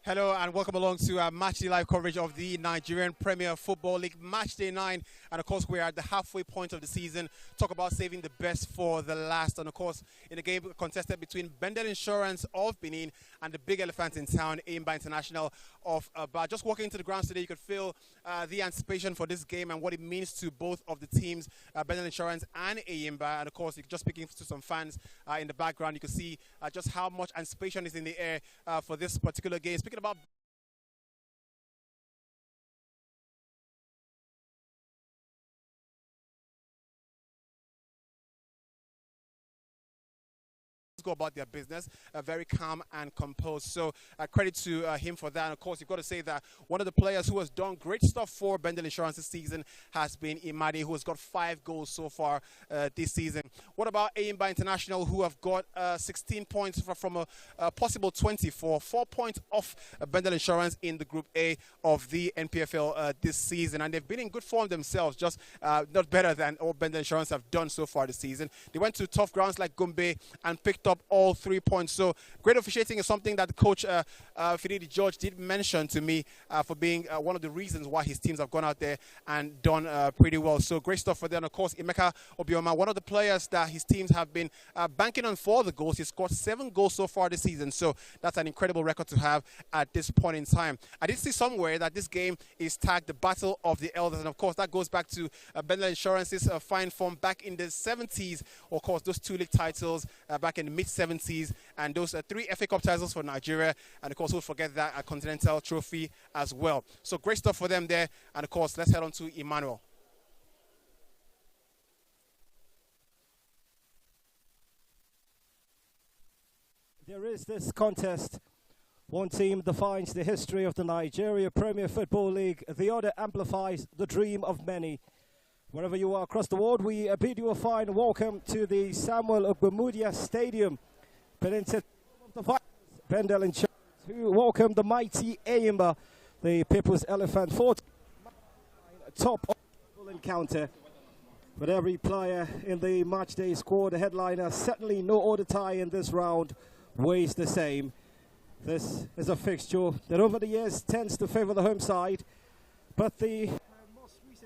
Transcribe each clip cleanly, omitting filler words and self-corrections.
Hello and welcome along to Matchday Live coverage of the Nigerian Premier Football League Matchday 9. And of course, we are at the halfway point of the season. Talk about saving the best for the last. And of course, in a game contested between Bendel Insurance of Benin and the big elephant in town, Enyimba International of Aba. Just walking into the grounds today, you could feel the anticipation for this game and what it means to both of the teams, Bendel Insurance and Enyimba. And of course, just speaking to some fans in the background, you can see just how much anticipation is in the air for this particular game. Speaking about go about their business, very calm and composed. So credit to him for that. And of course, you've got to say that one of the players who has done great stuff for Bendel Insurance this season has been Imade, who has got 5 goals so far this season. What about Enyimba International, who have got 16 points from a possible 24, 4 points off Bendel Insurance in the Group A of the NPFL this season. And they've been in good form themselves, just not better than what Bendel Insurance have done so far this season. They went to tough grounds like Gombe and picked up all 3 points. So great officiating is something that the coach Finidi George did mention to me for being one of the reasons why his teams have gone out there and done pretty well. So great stuff for them. Of course, Emeka Obioma, one of the players that his teams have been banking on for the goals. He's scored 7 goals so far this season. So that's an incredible record to have at this point in time. I did see somewhere that this game is tagged the Battle of the Elders. And of course, that goes back to Bendel Insurance's fine form back in the 70s. Of course, those 2 league titles back in the mid-70s, and those 3 FA Cup titles for Nigeria, and of course we'll forget that a Continental Trophy as well. So great stuff for them there. And of course, let's head on to Emmanuel. There is this contest. One team defines the history of the Nigeria Premier Football League. The other amplifies the dream of many. Wherever you are across the world, we bid you a fine welcome to the Samuel Ogbemudia Stadium. Benin of the Vikings, Bendel Insurance, who welcome the mighty Enyimba, the People's Elephant, for top of the full encounter. But every player in the matchday squad, the headliner, certainly no other tie in this round, weighs the same. This is a fixture that over the years tends to favor the home side, but the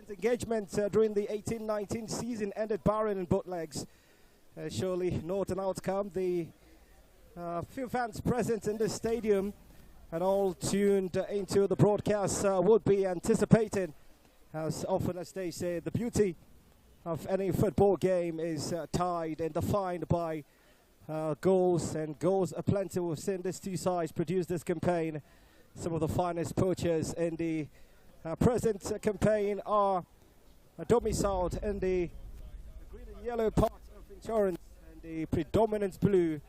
engagement during the 18-19 season ended barren in both legs. Surely not an outcome. The few fans present in this stadium and all tuned into the broadcast would be anticipating, as often as they say, the beauty of any football game is tied and defined by goals, and goals are plenty. We've seen these 2 sides produce this campaign. Some of the finest poachers in the present campaign are domiciled in the green and yellow part of insurance and the predominant blue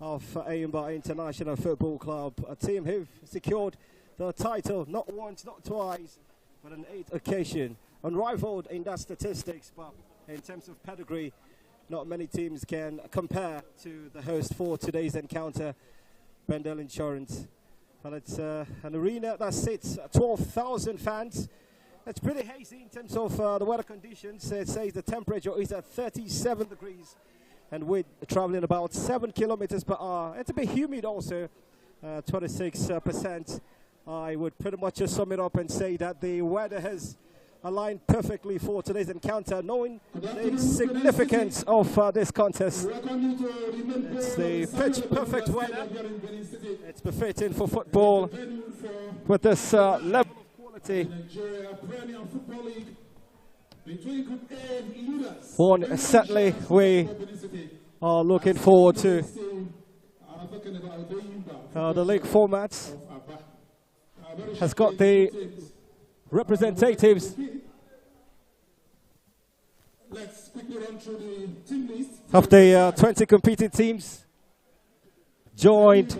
of Enyimba International Football Club, a team who've secured the title not once, not twice, but on 8 occasions. Unrivaled in that statistics, but in terms of pedigree, not many teams can compare to the host for today's encounter, Bendel Insurance. And it's an arena that sits 12,000 fans. It's pretty hazy in terms of the weather conditions. It says the temperature is at 37 degrees and we're traveling about 7 kilometers per hour. It's a bit humid also, 26%. I would pretty much just sum it up and say that the weather has aligned perfectly for today's encounter, knowing the significance of this contest. It's the pitch perfect weather. It's befitting for football with this level of quality. One, certainly we are looking forward to the league format. Has got the representatives of the 20 competing teams joined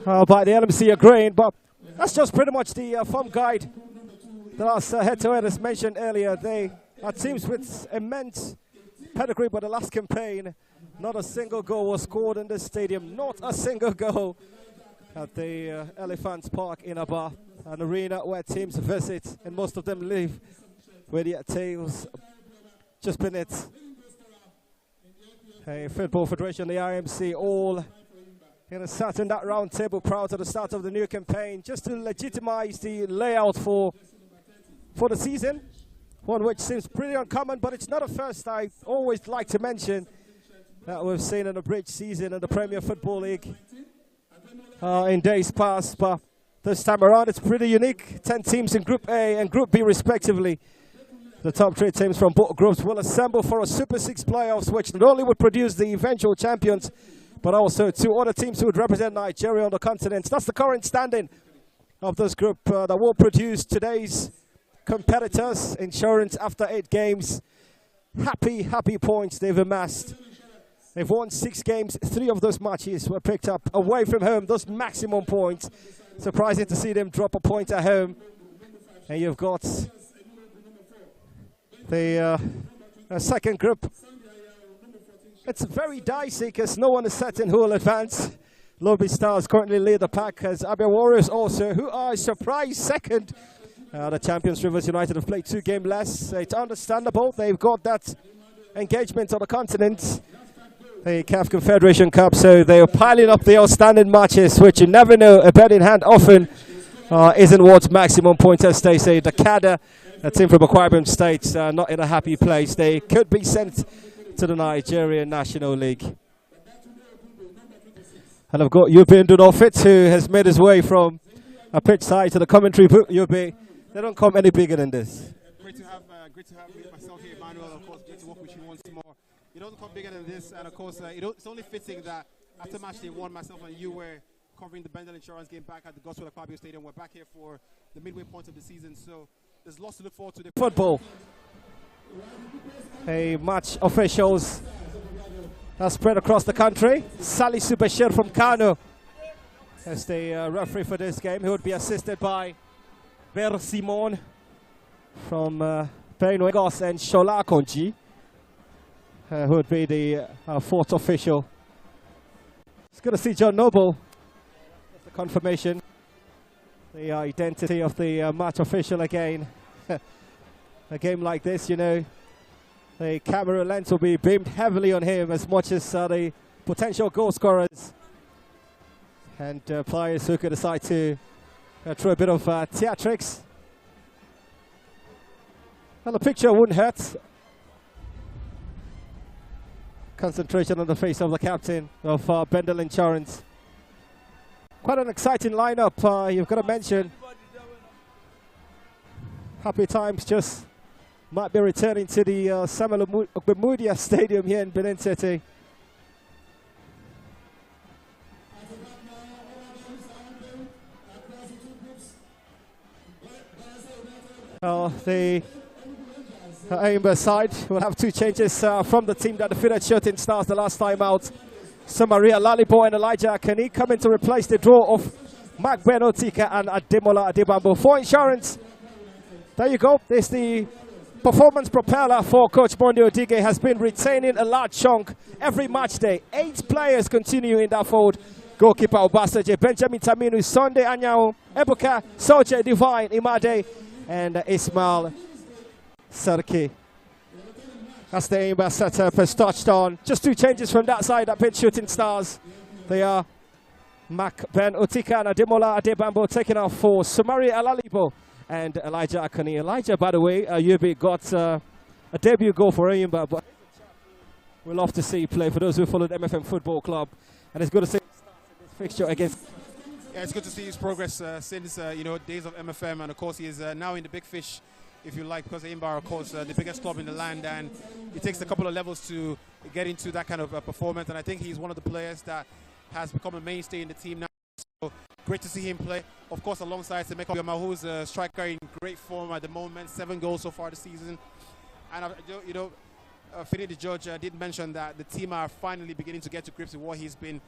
by the LMC agreeing, but that's just pretty much the form guide that us head-to-head as mentioned earlier. They are teams with immense pedigree, but the last campaign, not a single goal was scored in this stadium, not a single goal at the Elephants Park in Aba, an arena where teams visit and most of them live with their tails just beneath. Football Federation, the IMC, all going to sat in that round table prior to the start of the new campaign, just to legitimize the layout for the season. One which seems pretty uncommon, but it's not a first. I always like to mention that we've seen an abridged season in the Premier Football League in days past, but this time around it's pretty unique. 10 teams in Group A and Group B respectively. The top 3 teams from both groups will assemble for a Super 6 playoffs, which not only would produce the eventual champions, but also 2 other teams who would represent Nigeria on the continent. That's the current standing of this group that will produce today's competitors. Insurance after 8 games. Happy points they've amassed. They've won 6 games. 3 of those matches were picked up away from home. Those maximum points. Surprising to see them drop a point at home. And you've got the second group. It's very dicey because no one is certain who will advance. Lobby Stars currently lead the pack as Abia Warriors also, who are a surprise second. The champions Rivers United have played 2 games less. It's understandable. They've got that engagement on the continent, the CAF Confederation Cup, so they are piling up the outstanding matches, which you never know. A bet in hand often isn't worth maximum points, as they say. The Kada, a team from Akwa Ibom State, not in a happy place. They could be sent to the Nigerian National League. And I've got Enyimba Intl, who has made his way from a pitch side to the commentary booth. Enyimba, they don't come any bigger than this. Great to have myself here, Emmanuel. Of course, great to work with you once more. It doesn't come bigger than this, and of course, it's only fitting that after match day 1, myself and you were covering the Bendel Insurance game back at the Gospel Akwa Ibom Stadium. We're back here for the midway point of the season, so there's lots to look forward to. Football. A match officials are spread across the country. Salisu Bashir from Kano as the referee for this game, who would be assisted by Ber Simon from Benin and Shola Konji, who would be the 4th official. It's good to see John Noble. That's the confirmation. The identity of the match official again. A game like this, you know, the camera lens will be beamed heavily on him, as much as the potential goal scorers and players who could decide to throw a bit of theatrics. Well, the picture wouldn't hurt. Concentration on the face of the captain of Bendel Insurance. Quite an exciting lineup, you've got to mention. Happy Times just might be returning to the Ogbemudia Stadium here in Benin City. The Enyimba side will have 2 changes from the team that defeated Shooting Stars the last time out. Maria Lalibo and Elijah Akani coming to replace the draw of Mark Benotika and Ademola Adebambo. For Insurance, there you go. There's the performance propeller for Coach Monday Odige, has been retaining a large chunk every match day. 8 players continue in that fold. Goalkeeper Obasaje, Benjamin Taminu, Sunday Anyao, Ebuka, Soje Divine, Imade, and Ismail Sarki. That's the Enyimba setup has touched on. Just 2 changes from that side that pitch Shooting Stars. They are Mac Ben Otika and Ademola Adebambo taking off for Sumari Alalibo and Elijah Akani. Elijah, by the way, Enyimba got a debut goal for Enyimba, but we'll love to see play for those who followed MFM Football Club. And it's good to see this fixture against. Yeah, it's good to see his progress since days of MFM, and of course he is now in the big fish, if you like, because Enyimba are, of course, the biggest club in the land, and it takes a couple of levels to get into that kind of performance. And I think he's one of the players that has become a mainstay in the team now. So great to see him play. Of course, alongside Semeka Yoma, who's a striker in great form at the moment, 7 goals so far this season. And Fini the Judge did mention that the team are finally beginning to get to grips with what he's been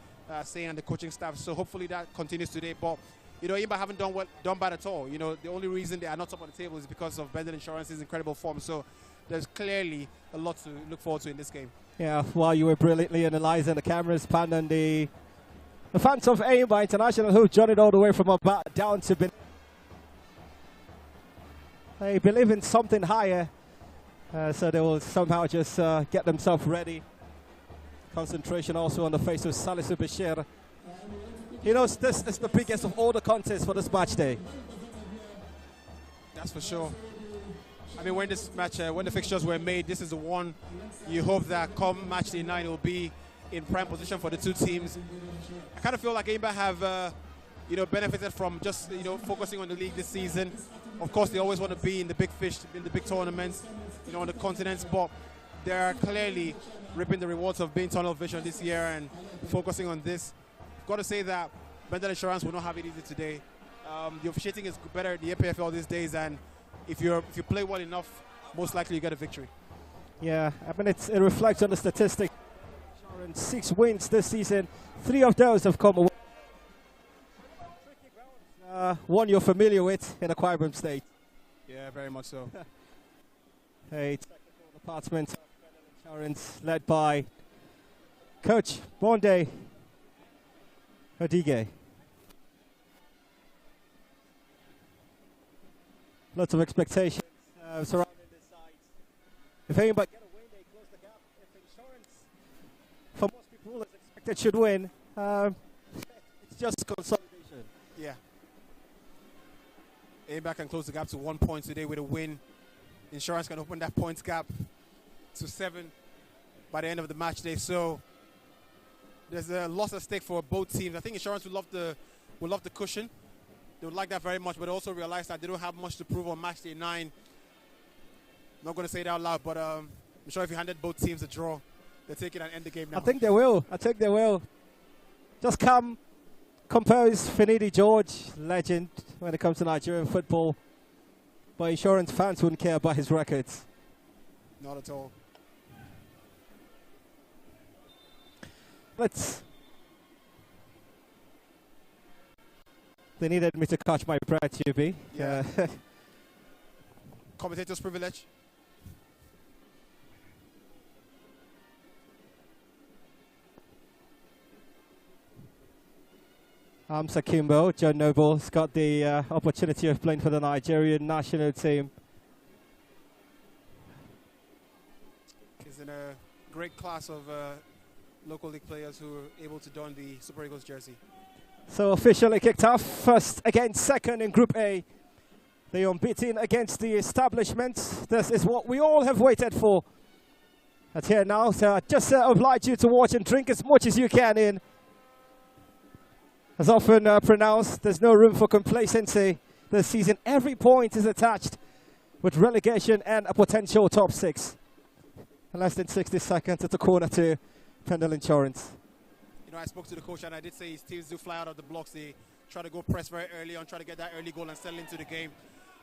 saying and the coaching staff. So hopefully that continues today. But Enyimba haven't done bad at all. The only reason they are not top on the table is because of Bendel Insurance's incredible form. So there's clearly a lot to look forward to in this game. Yeah, while you were brilliantly analysing the cameras, pan and the fans of Enyimba International who journeyed all the way from about down to Benin. They believe in something higher, so they will somehow just get themselves ready. Concentration also on the face of Salisu Bashir He knows this is the biggest of all the contests for this match day. That's for sure. I mean, when this match, when the fixtures were made, this is the one you hope that come match day 9 will be in prime position for the two teams. I kind of feel like Enyimba have, benefited from just, focusing on the league this season. Of course, they always want to be in the big fish, in the big tournaments, on the continents, but they're clearly reaping the rewards of being tunnel vision this year and focusing on this. I've got to say that Bendel Insurance will not have it easy today. The officiating is better in the NPFL these days, and if you play well enough, most likely you get a victory. Yeah, I mean, it reflects on the statistics. 6 wins this season, 3 of those have come away. One you're familiar with in Aquarium State. Yeah, very much so. A technical department of Bendel Insurance led by Coach Bonde Odige. Lots of expectations surrounding this side. If Enyimba get a win, they close the gap. If Insurance, for most people, as expected, should win, it's just consolidation. Yeah. Enyimba can close the gap to 1 point today with a win. Insurance can open that points gap to 7 by the end of the match day. So there's a loss at stake for both teams. I think Insurance would love the cushion. They would like that very much, but also realize that they don't have much to prove on match day 9. Not going to say it out loud, but I'm sure if you handed both teams a draw, they'll take it and end the game now. I think they will. Just compose Finidi George, legend when it comes to Nigerian football. But Insurance fans wouldn't care about his records. Not at all. They needed me to catch my breath, UB. Yeah. Commentator's privilege. I'm Sakimbo. John Noble's got the opportunity of playing for the Nigerian national team. He's in a great class of local league players who are able to don the Super Eagles jersey. So officially kicked off, first against second in Group A. The unbeaten against the establishment. This is what we all have waited for. That's here now, so I just oblige you to watch and drink as much as you can in. As often pronounced, there's no room for complacency this season. Every point is attached with relegation and a potential top 6. In less than 60 seconds, it's a corner to Bendel Insurance. I spoke to the coach and I did say his teams do fly out of the blocks. They try to go press very early on, try to get that early goal and settle into the game.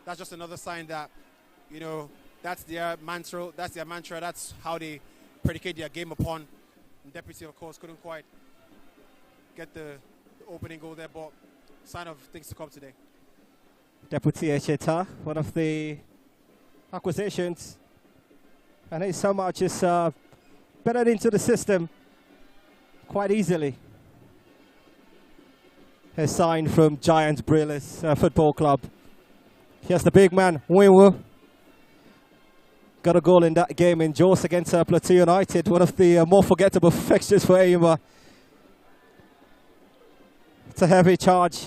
That's just another sign that, that's their mantra. That's how they predicate their game upon. And Deputy, of course, couldn't quite get the opening goal there, but sign of things to come today. Deputy Echeta, one of the acquisitions, and he somehow just bedded into the system quite easily. A sign from Giants Brillis Football Club. Here's the big man, Winwo. Got a goal in that game in Jos against Plateau United, one of the more forgettable fixtures for Enyimba. It's a heavy charge.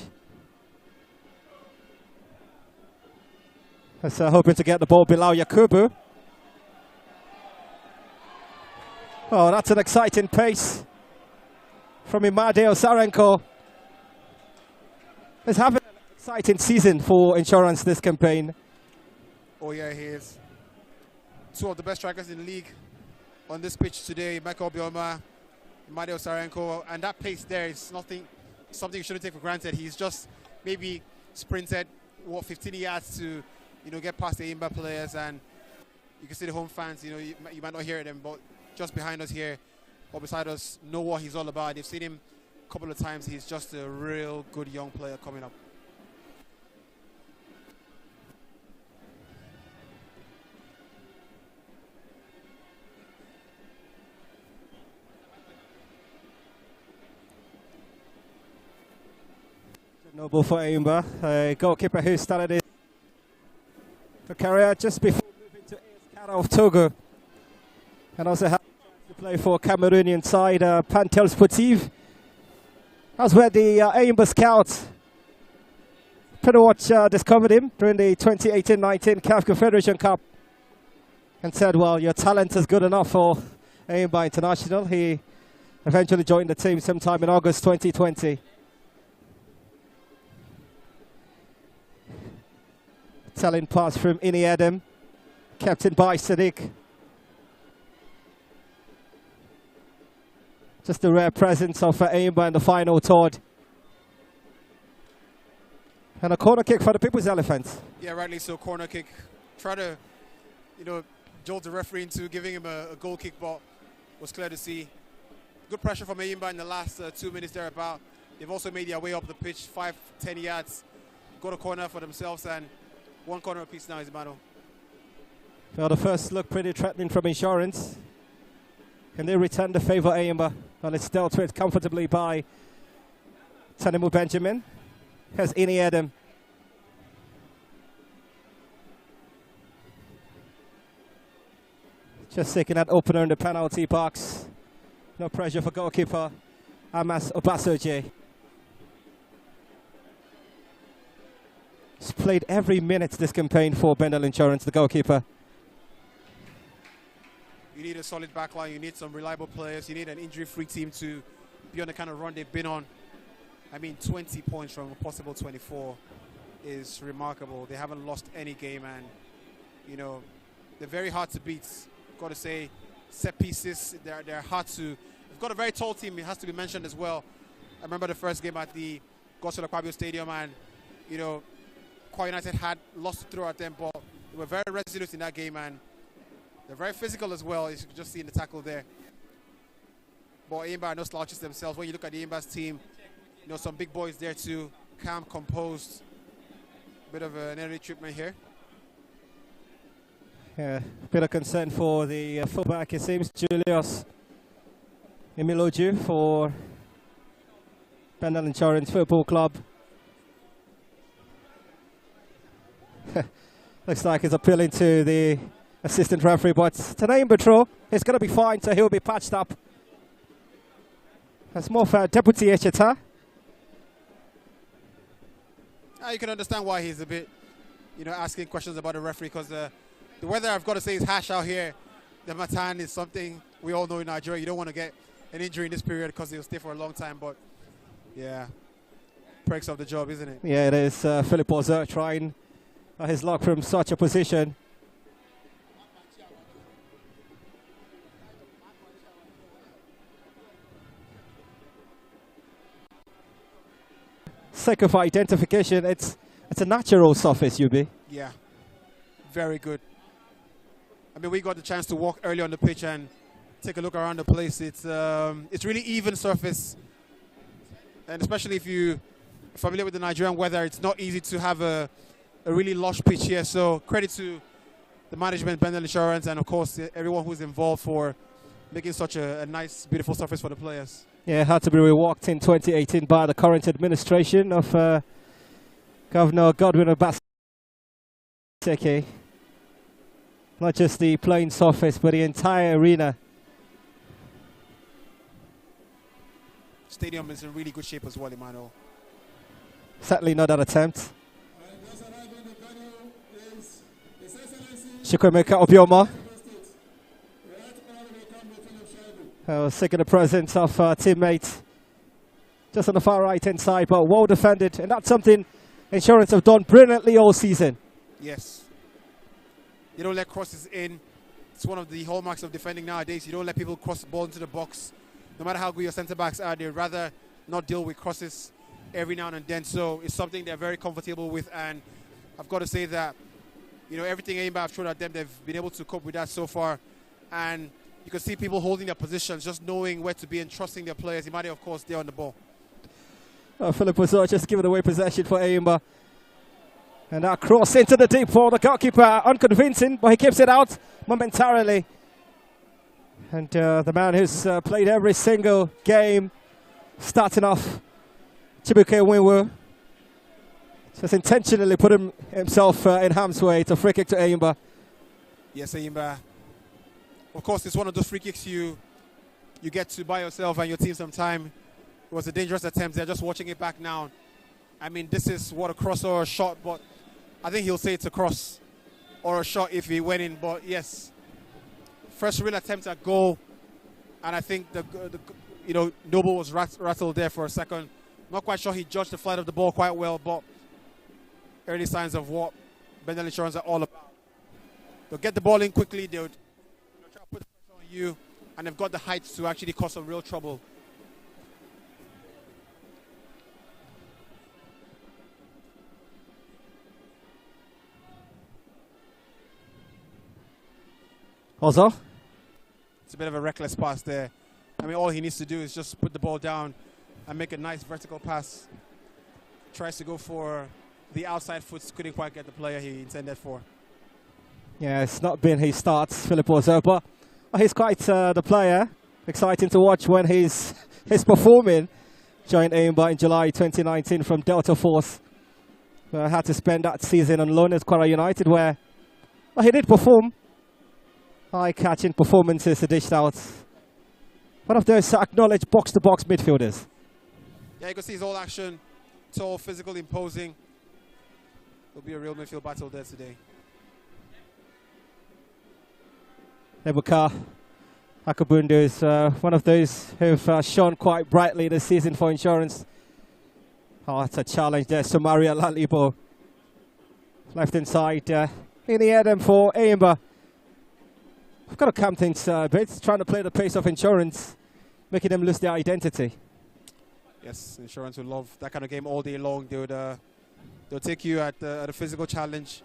That's hoping to get the ball below Yakubu. Oh, that's an exciting pace from Imadeo Sarenko. He's having an exciting season for Insurance this campaign. Oh yeah, he is. 2 of the best strikers in the league on this pitch today, Michael Bioma, Imadeo Sarenko, and that pace there is something you shouldn't take for granted. He's just maybe sprinted 15 yards to get past the Enyimba players, and you can see the home fans, you might not hear them, but just behind us here or beside us know what he's all about. They've seen him a couple of times. He's just a real good young player coming up. Noble for Enyimba, a goalkeeper who started his career just before moving to AS Kara of Togo, and also had to play for Cameroonian side Pantel Sportive. That's where the Enyimba scouts pretty much discovered him during the 2018-19 CAF Confederation Cup and said, well, your talent is good enough for Enyimba International. He eventually joined the team sometime in August 2020. Telling pass from Ini Adam, captain by Sadiq. Just a rare presence of Enyimba in the final third. And a corner kick for the People's Elephants. Yeah, rightly so, corner kick. Try to, jolt the referee into giving him a goal kick, but was clear to see. Good pressure from Enyimba in the last 2 minutes thereabout. They've also made their way up the pitch, 5-10 yards. Got a corner for themselves, and one corner apiece now is Mano. Well, the first look pretty threatening from Insurance. Can they return the favour, Enyimba? Well, it's dealt with comfortably by Tanimu Benjamin. Here's Ini Adam. Just seeking that opener in the penalty box. No pressure for goalkeeper Amas Obasoje. He's played every minute this campaign for Bendel Insurance, the goalkeeper. You need a solid backline, you need some reliable players, you need an injury-free team to be on the kind of run they've been on. I mean, 20 points from a possible 24 is remarkable. They haven't lost any game, and, they're very hard to beat. Got to say, set pieces, they're hard to. They've got a very tall team, it has to be mentioned as well. I remember the first game at the Gosel Akpabio Stadium, and, Kwa United had lost to throw at them, but they were very resolute in that game, and they're very physical as well, as you can just see in the tackle there. But Enyimba are no slouches themselves. When you look at the Enyimba's team, some big boys there too, calm, composed. Bit of an early treatment here. Yeah, bit of concern for the fullback, it seems. Julius Emiloju for Bendel Insurance Football Club. Looks like he's appealing to the assistant referee, but Tanaim Batro is going to be fine, so he'll be patched up. That's more for Deputy Echeta. You can understand why he's a bit, asking questions about the referee, because the weather, I've got to say, is harsh out here. The Matan is something we all know in Nigeria. You don't want to get an injury in this period because he'll stay for a long time, but yeah, perks of the job, isn't it? Yeah, it is. Philip Ozer trying his luck from such a position. Sake of identification, it's a natural surface, UB. Yeah, very good. I mean, we got the chance to walk early on the pitch and take a look around the place. It's really even surface, and especially if you're familiar with the Nigerian weather, it's not easy to have a really lush pitch here. So credit to the management, Bendel Insurance, and of course everyone who's involved for making such a nice, beautiful surface for the players. Yeah, it had to be reworked in 2018 by the current administration of Governor Godwin Obaseki. Not just the playing surface, but the entire arena. Stadium is in really good shape as well, Emmanuel. Certainly not an attempt. Chukwemeka Obioma. Seeking the presence of teammates just on the far right hand side, but well defended, and that's something Insurance have done brilliantly all season. Yes, you don't let crosses in. It's one of the hallmarks of defending nowadays. You don't let people cross the ball into the box. No matter how good your centre backs are, they'd rather not deal with crosses every now and then. So it's something they're very comfortable with, and I've got to say that everything Enyimba have thrown at them, they've been able to cope with that so far. And you can see people holding their positions, just knowing where to be and trusting their players. Imade, of course, they're on the ball. Philip was just giving away possession for Enyimba. And that cross into the deep for the goalkeeper, unconvincing, but he keeps it out momentarily. And the man who's played every single game, starting off, Chibuke Winwu, just intentionally put himself in harm's way to free kick to Enyimba. Yes, Enyimba. Of course, it's one of those free kicks you get to buy yourself and your team some time was a dangerous attempt. They're just watching it back now. I mean, this is what, a cross or a shot, but I think he'll say it's a cross or a shot if he went in. But yes, first real attempt at goal, and I think Noble was rattled there for a second. Not quite sure he judged the flight of the ball quite well, but early signs of what Bendel Insurance are all about. They'll get the ball in quickly. They'll try to put the pressure on you, and they've got the height to actually cause some real trouble. Also, it's a bit of a reckless pass there. I mean, all he needs to do is just put the ball down and make a nice vertical pass. Tries to go for the outside foot, couldn't quite get the player he intended for. Yeah, it's not been his starts, Philip Ozo, but he's quite the player. Exciting to watch when he's performing. Joined Enyimba in July 2019 from Delta Force. Had to spend that season on loan at Kwara United, where he did perform. Eye-catching performances dished out. One of those acknowledged box-to-box midfielders. Yeah, you can see his whole action. Tall, physical, imposing. It'll be a real midfield battle there today. Ebuka Akabundu is one of those who've shone quite brightly this season for Insurance. It's a challenge there. Somaria Lalibo. Left inside in the Adam for Enyimba. I've got to calm things a bit, trying to play the pace of Insurance, making them lose their identity. Yes, Insurance will love that kind of game all day long. They'll take you at a physical challenge.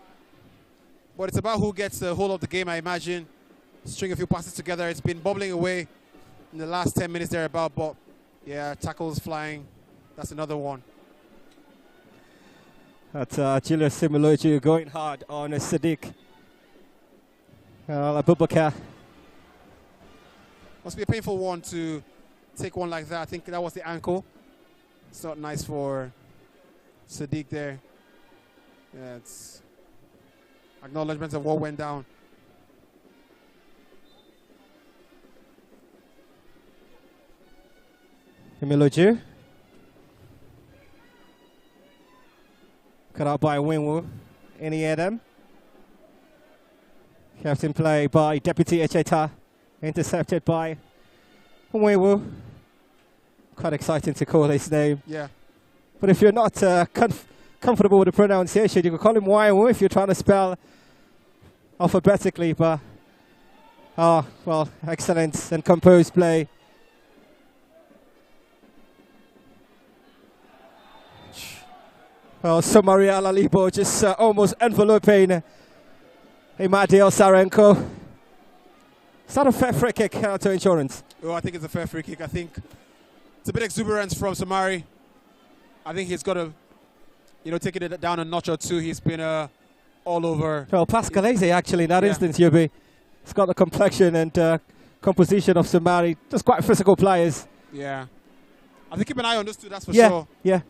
But it's about who gets the whole of the game, I imagine. String a few passes together. It's been bubbling away in the last 10 minutes thereabout, but yeah, tackles flying. That's another one. That's Julius Similoju going hard on Sadiq. Abubakar. Must be a painful one to take one like that. I think that was the ankle. It's not nice for Sadiq there. Yeah, it's acknowledgement of what went down. Similoju. Cut out by Winwu. Any Adam. Captain play by Deputy Echeta. Intercepted by Winwu. Quite exciting to call his name. Yeah. But if you're not comfortable with the pronunciation, you can call him Winwu if you're trying to spell alphabetically. But, well, excellent and composed play. Well, Somaria Lalibo just almost enveloping Imadil Sarenko. Is that a fair free kick to Insurance? Oh, I think it's a fair free kick. I think it's a bit exuberance from Somari. I think he's got to, taking it down a notch or two. He's been all over. Well, Pascalese actually in that instance, Yubi. He's got the complexion and composition of Somari. Just quite physical players. Yeah. I think keep an eye on those two, that's for sure. Yeah.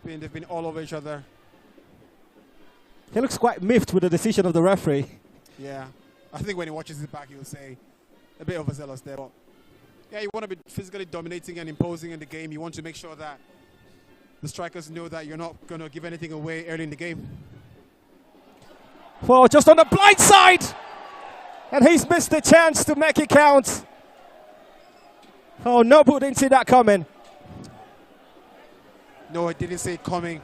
They've been all over each other. He looks quite miffed with the decision of the referee. Yeah. I think when he watches it back, he'll say a bit overzealous there. But yeah, you want to be physically dominating and imposing in the game. You want to make sure that the strikers know that you're not going to give anything away early in the game. Well, just on the blind side. And he's missed the chance to make it count. Oh, Noble didn't see that coming. No, it didn't see it coming.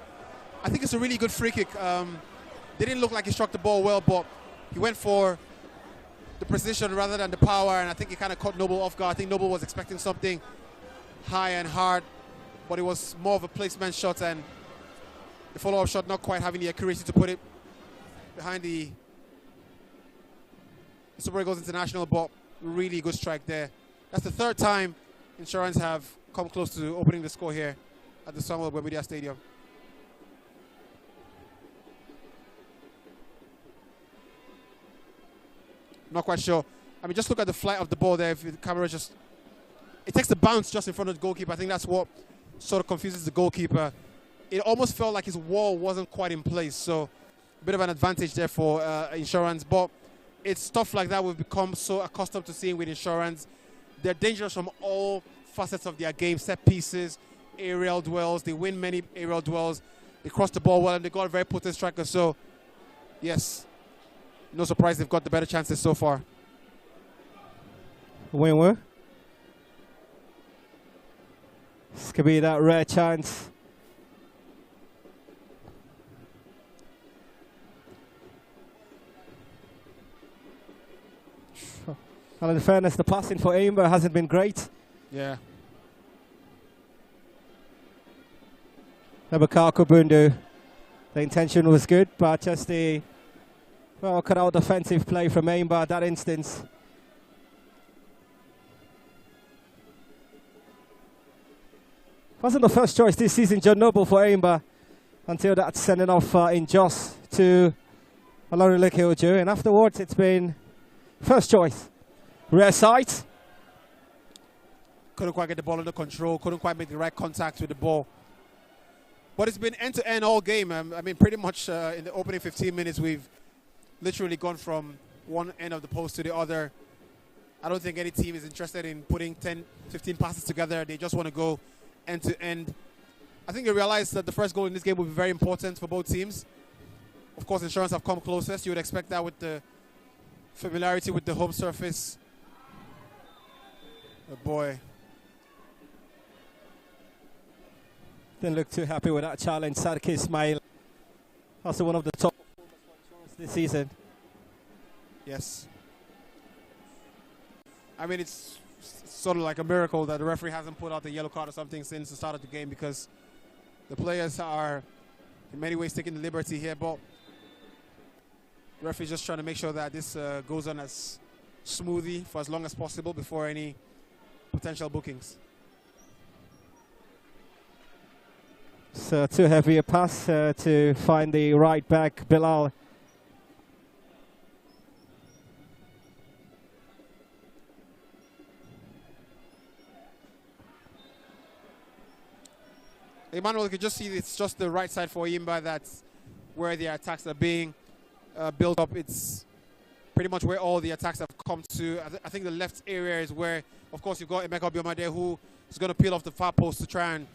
I think it's a really good free kick. They didn't look like he struck the ball well, but he went for the precision rather than the power, and I think he kind of caught Noble off guard. I think Noble was expecting something high and hard, but it was more of a placement shot, and the follow-up shot not quite having the accuracy to put it behind the Super Eagles International, but really good strike there. That's the third time Insurance have come close to opening the score here at the Ogbemudia Stadium. Not quite sure. I mean, just look at the flight of the ball there. If the camera just... It takes the bounce just in front of the goalkeeper. I think that's what sort of confuses the goalkeeper. It almost felt like his wall wasn't quite in place. So, a bit of an advantage there for Insurance. But it's stuff like that we've become so accustomed to seeing with Insurance. They're dangerous from all facets of their game, set pieces, aerial duels. They win many aerial duels. They cross the ball well, and they got a very potent striker. So, yes, no surprise they've got the better chances so far. Win-win. This could be that rare chance. And in fairness, the passing for Enyimba hasn't been great. Yeah. Nebukaka Bundu, the intention was good, but just the, well, cut out defensive play from Enyimba at that instance. Wasn't the first choice this season, John Noble, for Enyimba, until that sending off in Jos to Olorunleke Ojo, and afterwards it's been first choice. Rare sight. Couldn't quite get the ball under control, couldn't quite make the right contact with the ball. But it's been end-to-end all game. I mean, pretty much in the opening 15 minutes, we've literally gone from one end of the post to the other. I don't think any team is interested in putting 10, 15 passes together. They just want to go end-to-end. I think they realized that the first goal in this game will be very important for both teams. Of course, Insurance have come closest. You would expect that with the familiarity with the home surface. Oh boy. Didn't look too happy with that challenge. Sadki Ismail, also one of the top performers this season. Yes. I mean, it's sort of like a miracle that the referee hasn't put out the yellow card or something since the start of the game, because the players are in many ways taking the liberty here, but the referee's just trying to make sure that this goes on as smoothly for as long as possible before any potential bookings. So too heavy a pass to find the right back, Bilal. Emmanuel, you can just see it's just the right side for Enyimba. That's where the attacks are being built up. It's pretty much where all the attacks have come to. I think the left area is where, of course, you've got Emeka Ogbemudia there, who is going to peel off the far post to try and,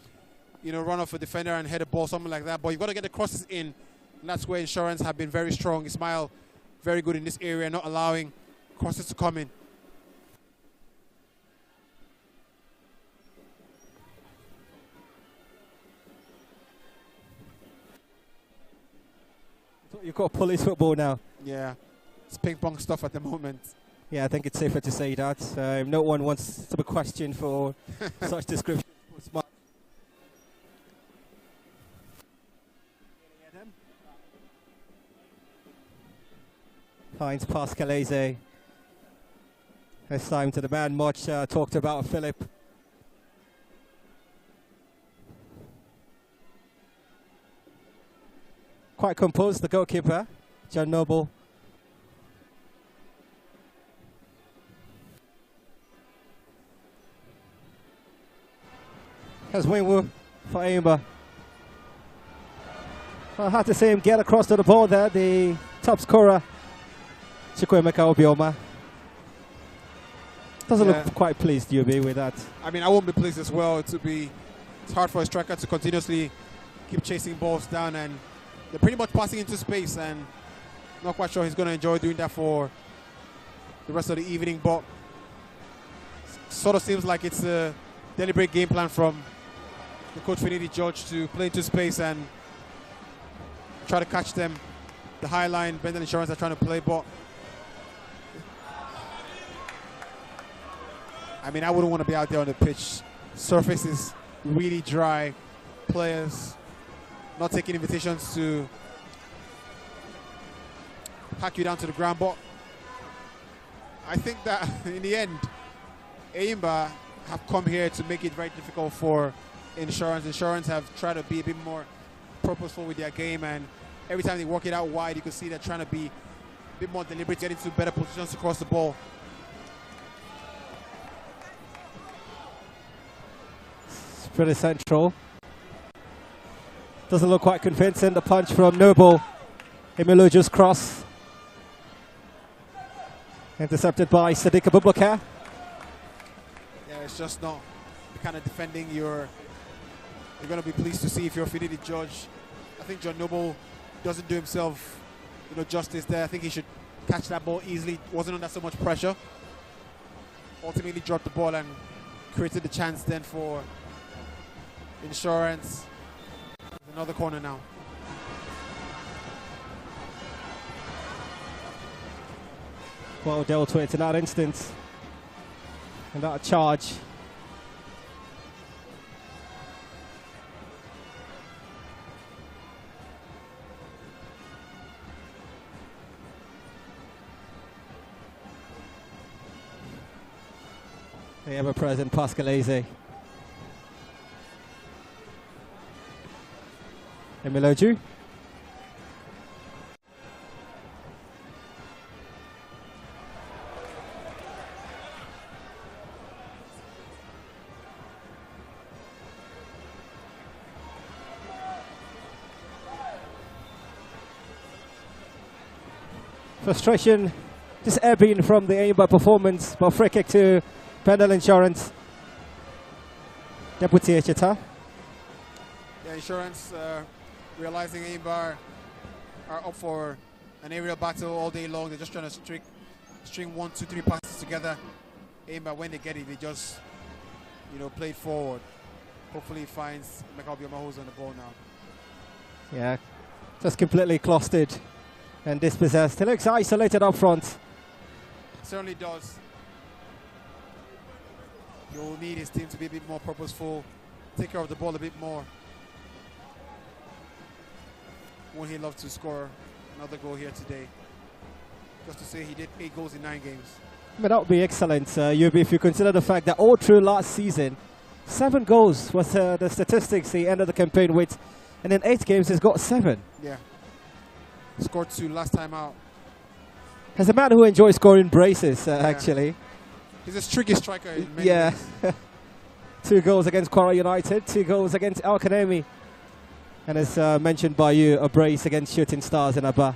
you know, run off a defender and head a ball, something like that. But you've got to get the crosses in, and that's where Insurance have been very strong. Ismail, very good in this area, not allowing crosses to come in. You've got police football now. Yeah, it's ping pong stuff at the moment. Yeah, I think it's safer to say that. No one wants to be questioned for such description. Finds Pascalese. This time to the man much talked about, Philip. Quite composed, the goalkeeper, John Noble. Here's Wingwu for Enyimba. I had to see him get across to the ball there, the top scorer, Chukwuemeka Obioma. Doesn't look quite pleased, UB, with that. I mean, I won't be pleased as well. It's hard for a striker to continuously keep chasing balls down, and they're pretty much passing into space, and not quite sure he's going to enjoy doing that for the rest of the evening, but sort of seems like it's a deliberate game plan from the coach Finidi George to play into space and try to catch them. The high line, Bendel Insurance are trying to play, but I mean, I wouldn't want to be out there on the pitch. Surface is really dry. Players not taking invitations to hack you down to the ground, but I think that in the end, Enyimba have come here to make it very difficult for Insurance. Insurance have tried to be a bit more purposeful with their game, and every time they work it out wide, you can see they're trying to be a bit more deliberate, getting to better positions across the ball. It's pretty central. Doesn't look quite convincing. The punch from Noble. Emiluju's cross. Intercepted by Sadiq Abubakar. Yeah, it's just not kind of defending, you're going to be pleased to see if you're Finidi Judge. I think John Noble doesn't do himself, justice there. I think he should catch that ball easily. Wasn't under so much pressure. Ultimately dropped the ball and created the chance then for Insurance. Another corner now. Well dealt with in that instance. And that charge. The ever-present Pascalese. Emiloju. Frustration just ebbing from the Enyimba performance, but free kick to Bendel Insurance. Deputy Echeta. Yeah, Insurance realizing Enyimba are up for an aerial battle all day long. They're just trying to string 1, 2, 3 passes together. Enyimba, when they get it, they just play it forward. Hopefully he finds Mekaubiamaho's on the ball now. Yeah, just completely clustered and dispossessed. He looks isolated up front. Certainly does. You'll need his team to be a bit more purposeful, take care of the ball a bit more. Won't he love to score another goal here today? Just to say he did 8 goals in 9 games. I mean, that would be excellent, Yubi, if you consider the fact that all through last season, 7 goals was the statistics he ended the campaign with, and in 8 games he's got 7. Yeah. Scored 2 last time out. As a man who enjoys scoring braces, actually. He's a tricky striker in many ways. 2 goals against Kwara United, 2 goals against Al Kanemi. And as mentioned by you, a brace against Shooting Stars in Aba.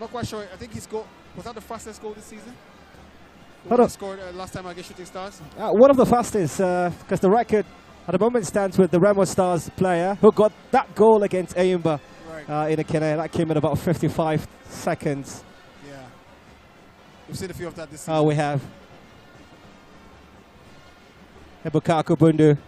Not quite sure. I think he scored. Was that the fastest goal this season? He scored last time against Shooting Stars? One of the fastest, because the record at the moment stands with the Remo Stars player who got that goal against Enyimba in a Kene. That came in about 55 seconds. Yeah. We've seen a few of that this season. Oh, we have. Ebukaku Bundu.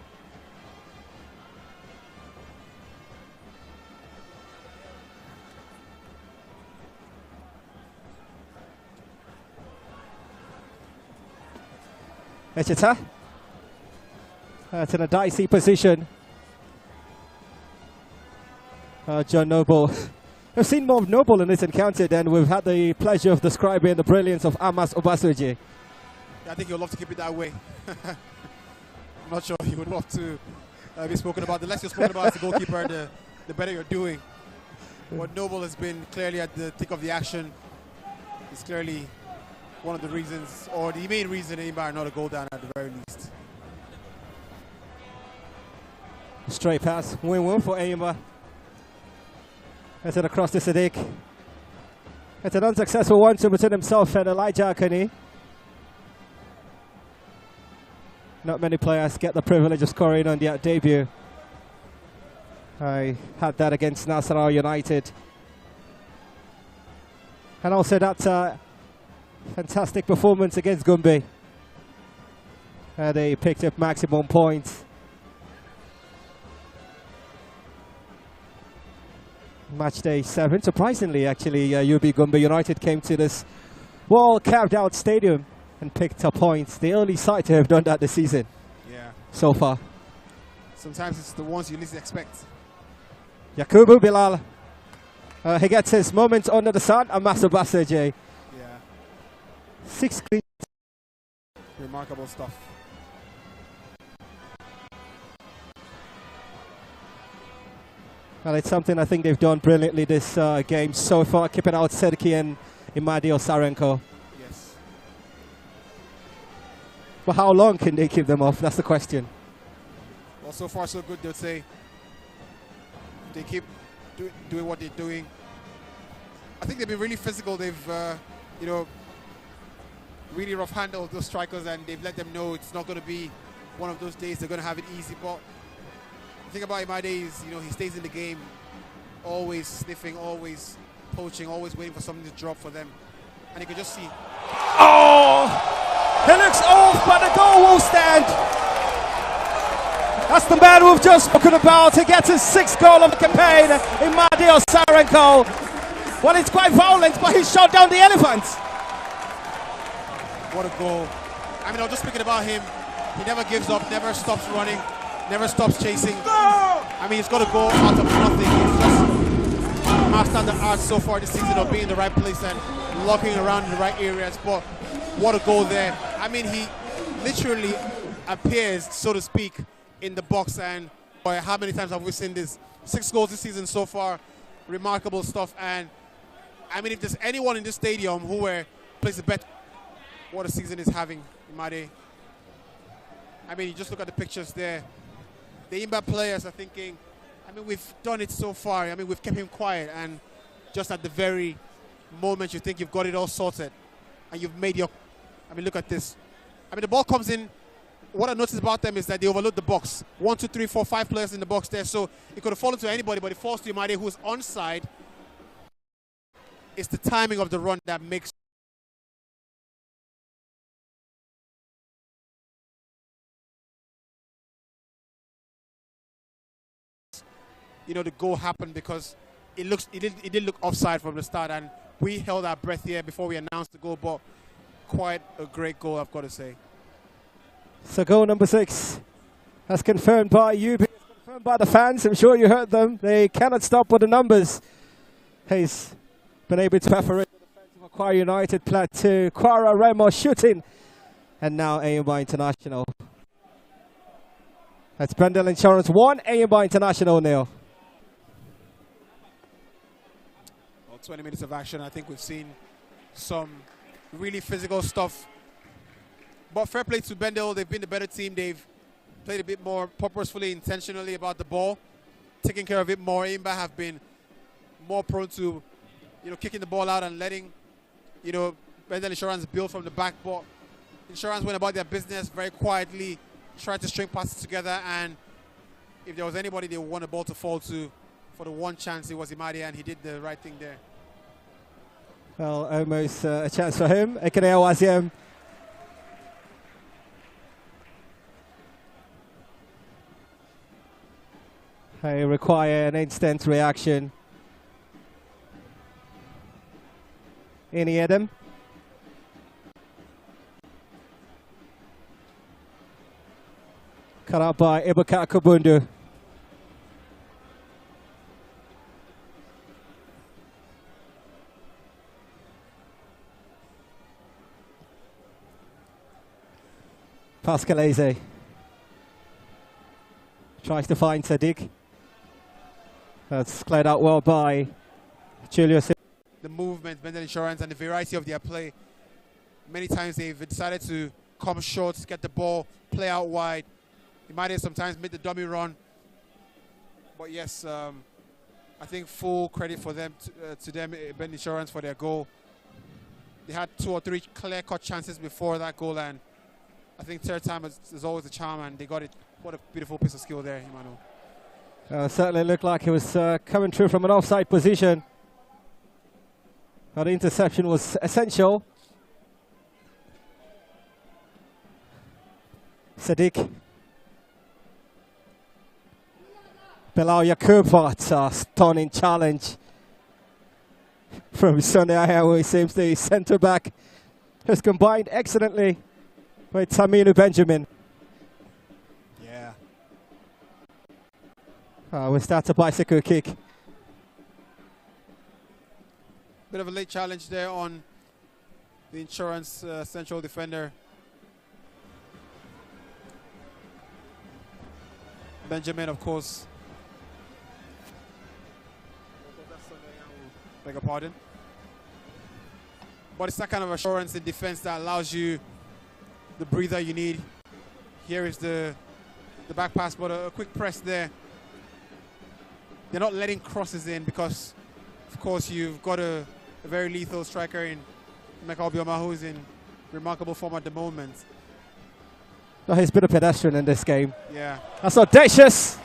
Echeta. It's in a dicey position. John Noble. We've seen more of Noble in this encounter than we've had the pleasure of describing the brilliance of Amas Obasoji. Yeah, I think you'll love to keep it that way. I'm not sure you would love to be spoken about. The less you're spoken about as a goalkeeper, the better you're doing. But Noble has been clearly at the thick of the action. He's clearly one of the reasons, or the main reason, Enyimba are not a goal down at the very least. Straight pass, win-win for Enyimba. It's across to Sadiq. It's an unsuccessful one to between himself and Elijah Akani. Not many players get the privilege of scoring on their debut. I had that against Nasarawa United. And also that fantastic performance against Gumbi. They picked up maximum points. Match day 7. Surprisingly, actually, UB Gumbi United came to this well-carved-out stadium and picked up points. The only side to have done that this season. Yeah. So far. Sometimes it's the ones you least expect. Yakubu Bilal. He gets his moment under the sun. Amasu Basaje. Yeah. 6 clean. Remarkable stuff. Well, it's something I think they've done brilliantly this game so far, keeping out Serki and Imadi Osarenko. Yes. But how long can they keep them off? That's the question. Well, so far so good, they'll say. They keep doing what they're doing. I think they've been really physical. They've, really rough handled those strikers, and they've let them know it's not going to be one of those days they're going to have it easy. But the thing about Imade is, you know, he stays in the game, always sniffing, always poaching, always waiting for something to drop for them. And you can just see. Oh! He looks off, but the goal will stand. That's the man we've just spoken about. He gets his 6th goal of the campaign, Imade Osarenko. Well, it's quite violent, but he shot down the elephant. What a goal. I mean, I was just speaking about him. He never gives up, never stops running, never stops chasing. I mean, he's got a goal out of nothing. He's just mastered the art so far this season of being in the right place and locking around in the right areas. But what a goal there. I mean, he literally appears, so to speak, in the box. And boy, how many times have we seen this? 6 goals this season so far. Remarkable stuff. And I mean, if there's anyone in this stadium who plays a bet, what a season is having, Imade. I mean, you just look at the pictures there. The Enyimba players are thinking, I mean, we've done it so far. I mean, we've kept him quiet, and just at the very moment you think you've got it all sorted and you've made your... I mean, look at this. I mean, the ball comes in. What I noticed about them is that they overload the box. 1, 2, 3, 4, 5 players in the box there. So it could have fallen to anybody, but it falls to Imade, who's onside. It's the timing of the run that makes... you know, the goal happened, because it did look offside from the start, and we held our breath here before we announced the goal. But quite a great goal, I've got to say. So goal number 6, as confirmed by you, confirmed by the fans. I'm sure you heard them. They cannot stop with the numbers. He's been able to perforate the defense of Aqua United Plateau. Kwara Remo shooting, and now Enyimba International. That's Bendel Insurance 1, Enyimba International 0. 20 minutes of action. I think we've seen some really physical stuff. But fair play to Bendel. They've been the better team. They've played a bit more purposefully, intentionally about the ball, taking care of it more. Enyimba have been more prone to, you know, kicking the ball out and letting, you know, Bendel Insurance build from the back. But Insurance went about their business very quietly, tried to string passes together, and if there was anybody they want the ball to fall to for the one chance, it was Imade, and he did the right thing there. Well, almost a chance for him. Ekeneo Waziem. They require an instant reaction. Any Adam? Cut out by Ibuka Kubundu. Pascal Eze tries to find Sadiq. That's cleared out well by Julius. The movement, Bendel Insurance, and the variety of their play. Many times they've decided to come short, get the ball, play out wide. He might have sometimes made the dummy run. But yes, I think full credit for them, to them, Bendel Insurance, for their goal. They had 2 or 3 clear-cut chances before that goal, and I think third time is always a charm, and they got it. What a beautiful piece of skill there, Emmanuel. Certainly looked like he was coming through from an offside position. But the interception was essential. Sadiq. Bilal Yakub, what a stunning challenge from Sunday Ayawu. He seems the centre back has combined excellently with Taminu Benjamin. Yeah. We start a bicycle kick. Bit of a late challenge there on the Insurance central defender. Benjamin, of course. Beg your pardon. But it's that kind of assurance in defense that allows you the breather you need. Here is the back pass, but a quick press there. They're not letting crosses in because, of course, you've got a very lethal striker in Emeka Obioma, who is in remarkable form at the moment. No, he's been a pedestrian in this game. Yeah. That's audacious.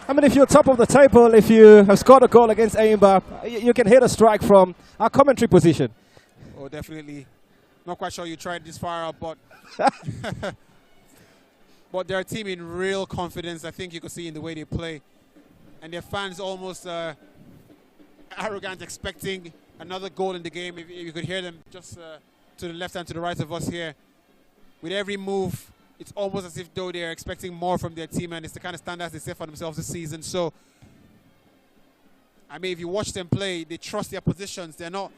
I mean, if you're top of the table, if you have scored a goal against Enyimba, you can hit a strike from our commentary position. Oh, definitely. Not quite sure you tried this far out, but but they're a team in real confidence. I think you could see in the way they play. And their fans almost arrogant, expecting another goal in the game. If you could hear them just to the left and to the right of us here. With every move, it's almost as if though they're expecting more from their team, and it's the kind of standards they set for themselves this season. So, I mean, if you watch them play, they trust their positions. They're not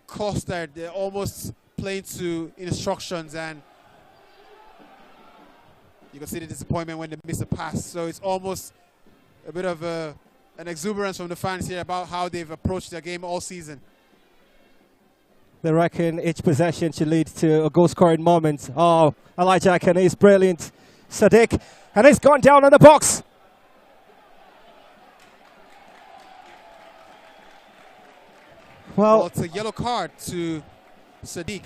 clustered. They're almost playing to instructions, and you can see the disappointment when they miss a pass. So it's almost a bit of an exuberance from the fans here about how they've approached their game all season. They reckon each possession should lead to a goal-scoring moment. Oh, Elijah Akane is brilliant. Sadiq, and he's gone down in the box. Well, it's a yellow card to Sadiq.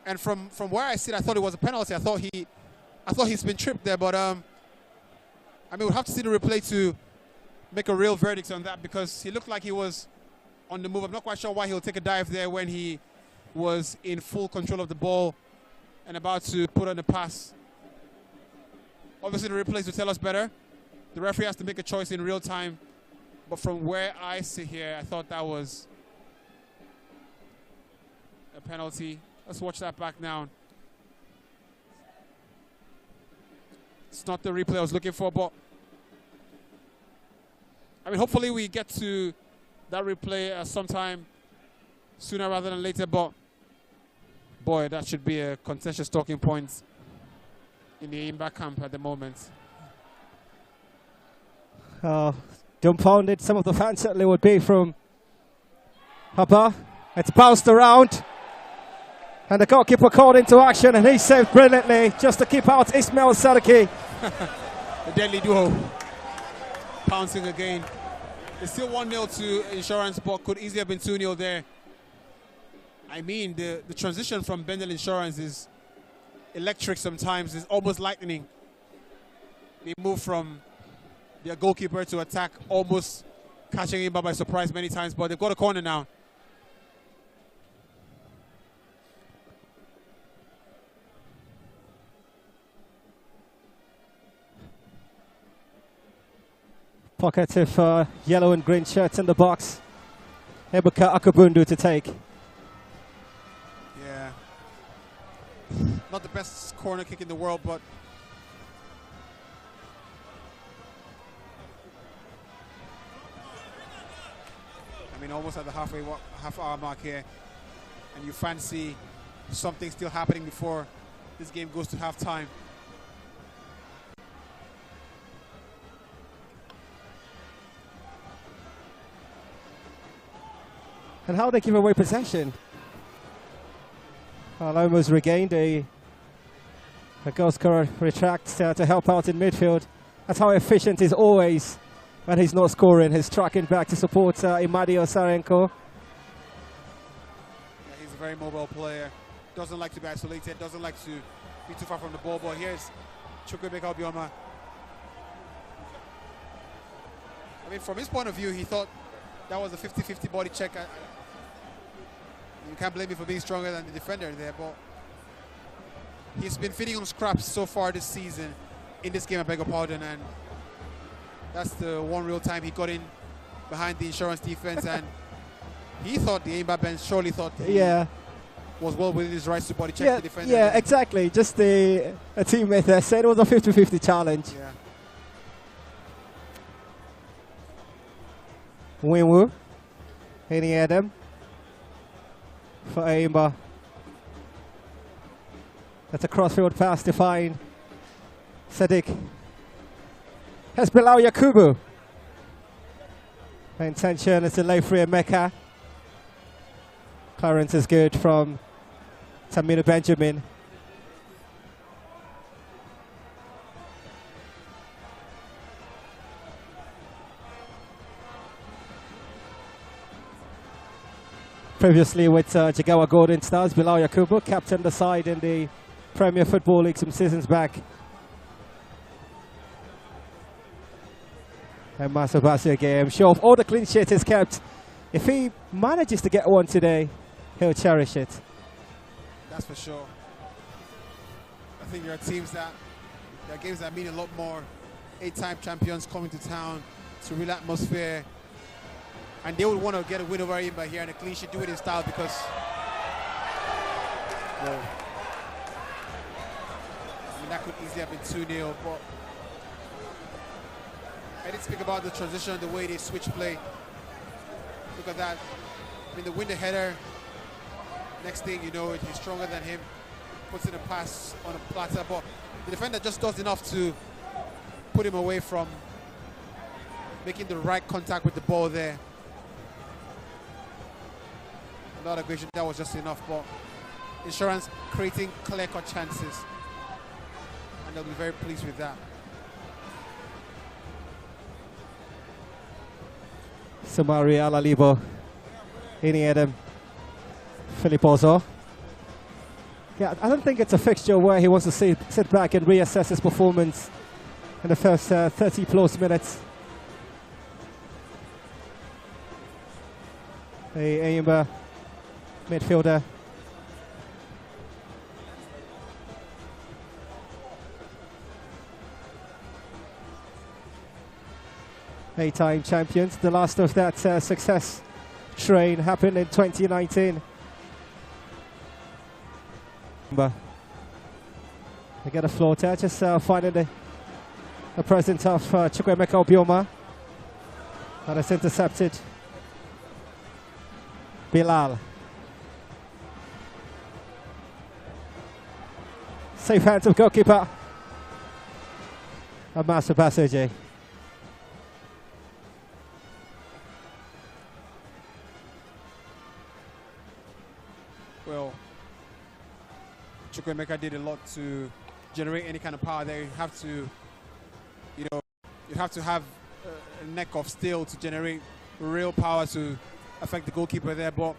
And from where I sit, I thought it was a penalty. I thought he's been tripped there, but I mean, we'll have to see the replay to make a real verdict on that, because he looked like he was on the move. I'm not quite sure why he'll take a dive there when he was in full control of the ball and about to put on the pass. Obviously, the replays will tell us better. The referee has to make a choice in real time. But from where I sit here, I thought that was a penalty. Let's watch that back now. It's not the replay I was looking for, but I mean, hopefully we get to that replay sometime sooner rather than later. But boy, that should be a contentious talking point in the Enyimba camp at the moment. Dumbfounded some of the fans certainly would be from Haba. It's bounced around. And the goalkeeper called into action, and he saved brilliantly just to keep out Ismail Sadiki. The deadly duo pouncing again. It's still 1-0 to Insurance, but could easily have been 2-0 there. I mean, the transition from Bendel Insurance is electric sometimes. It's almost lightning. They move from their goalkeeper to attack, almost catching him by surprise many times, but they've got a corner now. Pocket of yellow and green shirts in the box. Ebuka Akabundu to take. Yeah. Not the best corner kick in the world, but I mean, almost at the half-hour mark here, and you fancy something still happening before this game goes to half-time. And how they give away possession. Almost regained a goal scorer retracts to help out in midfield. That's how efficient he's always when he's not scoring. He's tracking back to support Imadi Osarenko. Yeah, he's a very mobile player. Doesn't like to be isolated. Doesn't like to be too far from the ball. But here's Chukwuemeka Obioma. I mean, from his point of view, he thought that was a 50-50 body check. You can't blame me for being stronger than the defender there, but he's been feeding on scraps so far this season in this game, I beg your pardon, and that's the one real time he got in behind the Insurance defense, and he thought the Enyimba bench surely thought he was well within his rights to body check the defender. Yeah, exactly. Just a teammate there said it was a 50-50 challenge. Yeah. Winwu, Henny Adam for Enyimba. That's a crossfield pass to find Sadiq. Has Bilal Yakubu. The intention is to lay free Mecca. Clearance is good from Tamina Benjamin. Previously with Jigawa Golden Stars, Bilal Yakubu captained the side in the Premier Football League some seasons back. And Masabasi again. I'm sure if all the clean sheet is kept, if he manages to get one today, he'll cherish it. That's for sure. I think there are teams that, there are games that mean a lot more. 8-time champions coming to town. It's a real atmosphere. And they would want to get a win over Enyimba here, and a clean sheet, do it in style because, well, I mean, that could easily have been 2-0, but I did speak about the transition, the way they switch play. Look at that. I mean, the window header, next thing you know, he's stronger than him, puts in a pass on a platter, but the defender just does enough to put him away from making the right contact with the ball there. Not aggression, that was just enough, but Insurance creating clear-cut chances, and they'll be very pleased with that. Samari Alalibo, Ini Adam, Philip Ozo. Yeah, I don't think it's a fixture where he wants to sit back and reassess his performance in the first 30 plus minutes. The Enyimba midfielder. Eight-time champions. The last of that success train happened in 2019. They get a floater, just finding the presence of Chukwuemeka Obioma. And it's intercepted. Bilal. Safe hands of goalkeeper. Amasu Basoje. Well, Chukwuemeka did a lot to generate any kind of power there. You have to, you have to have a neck of steel to generate real power to affect the goalkeeper there. But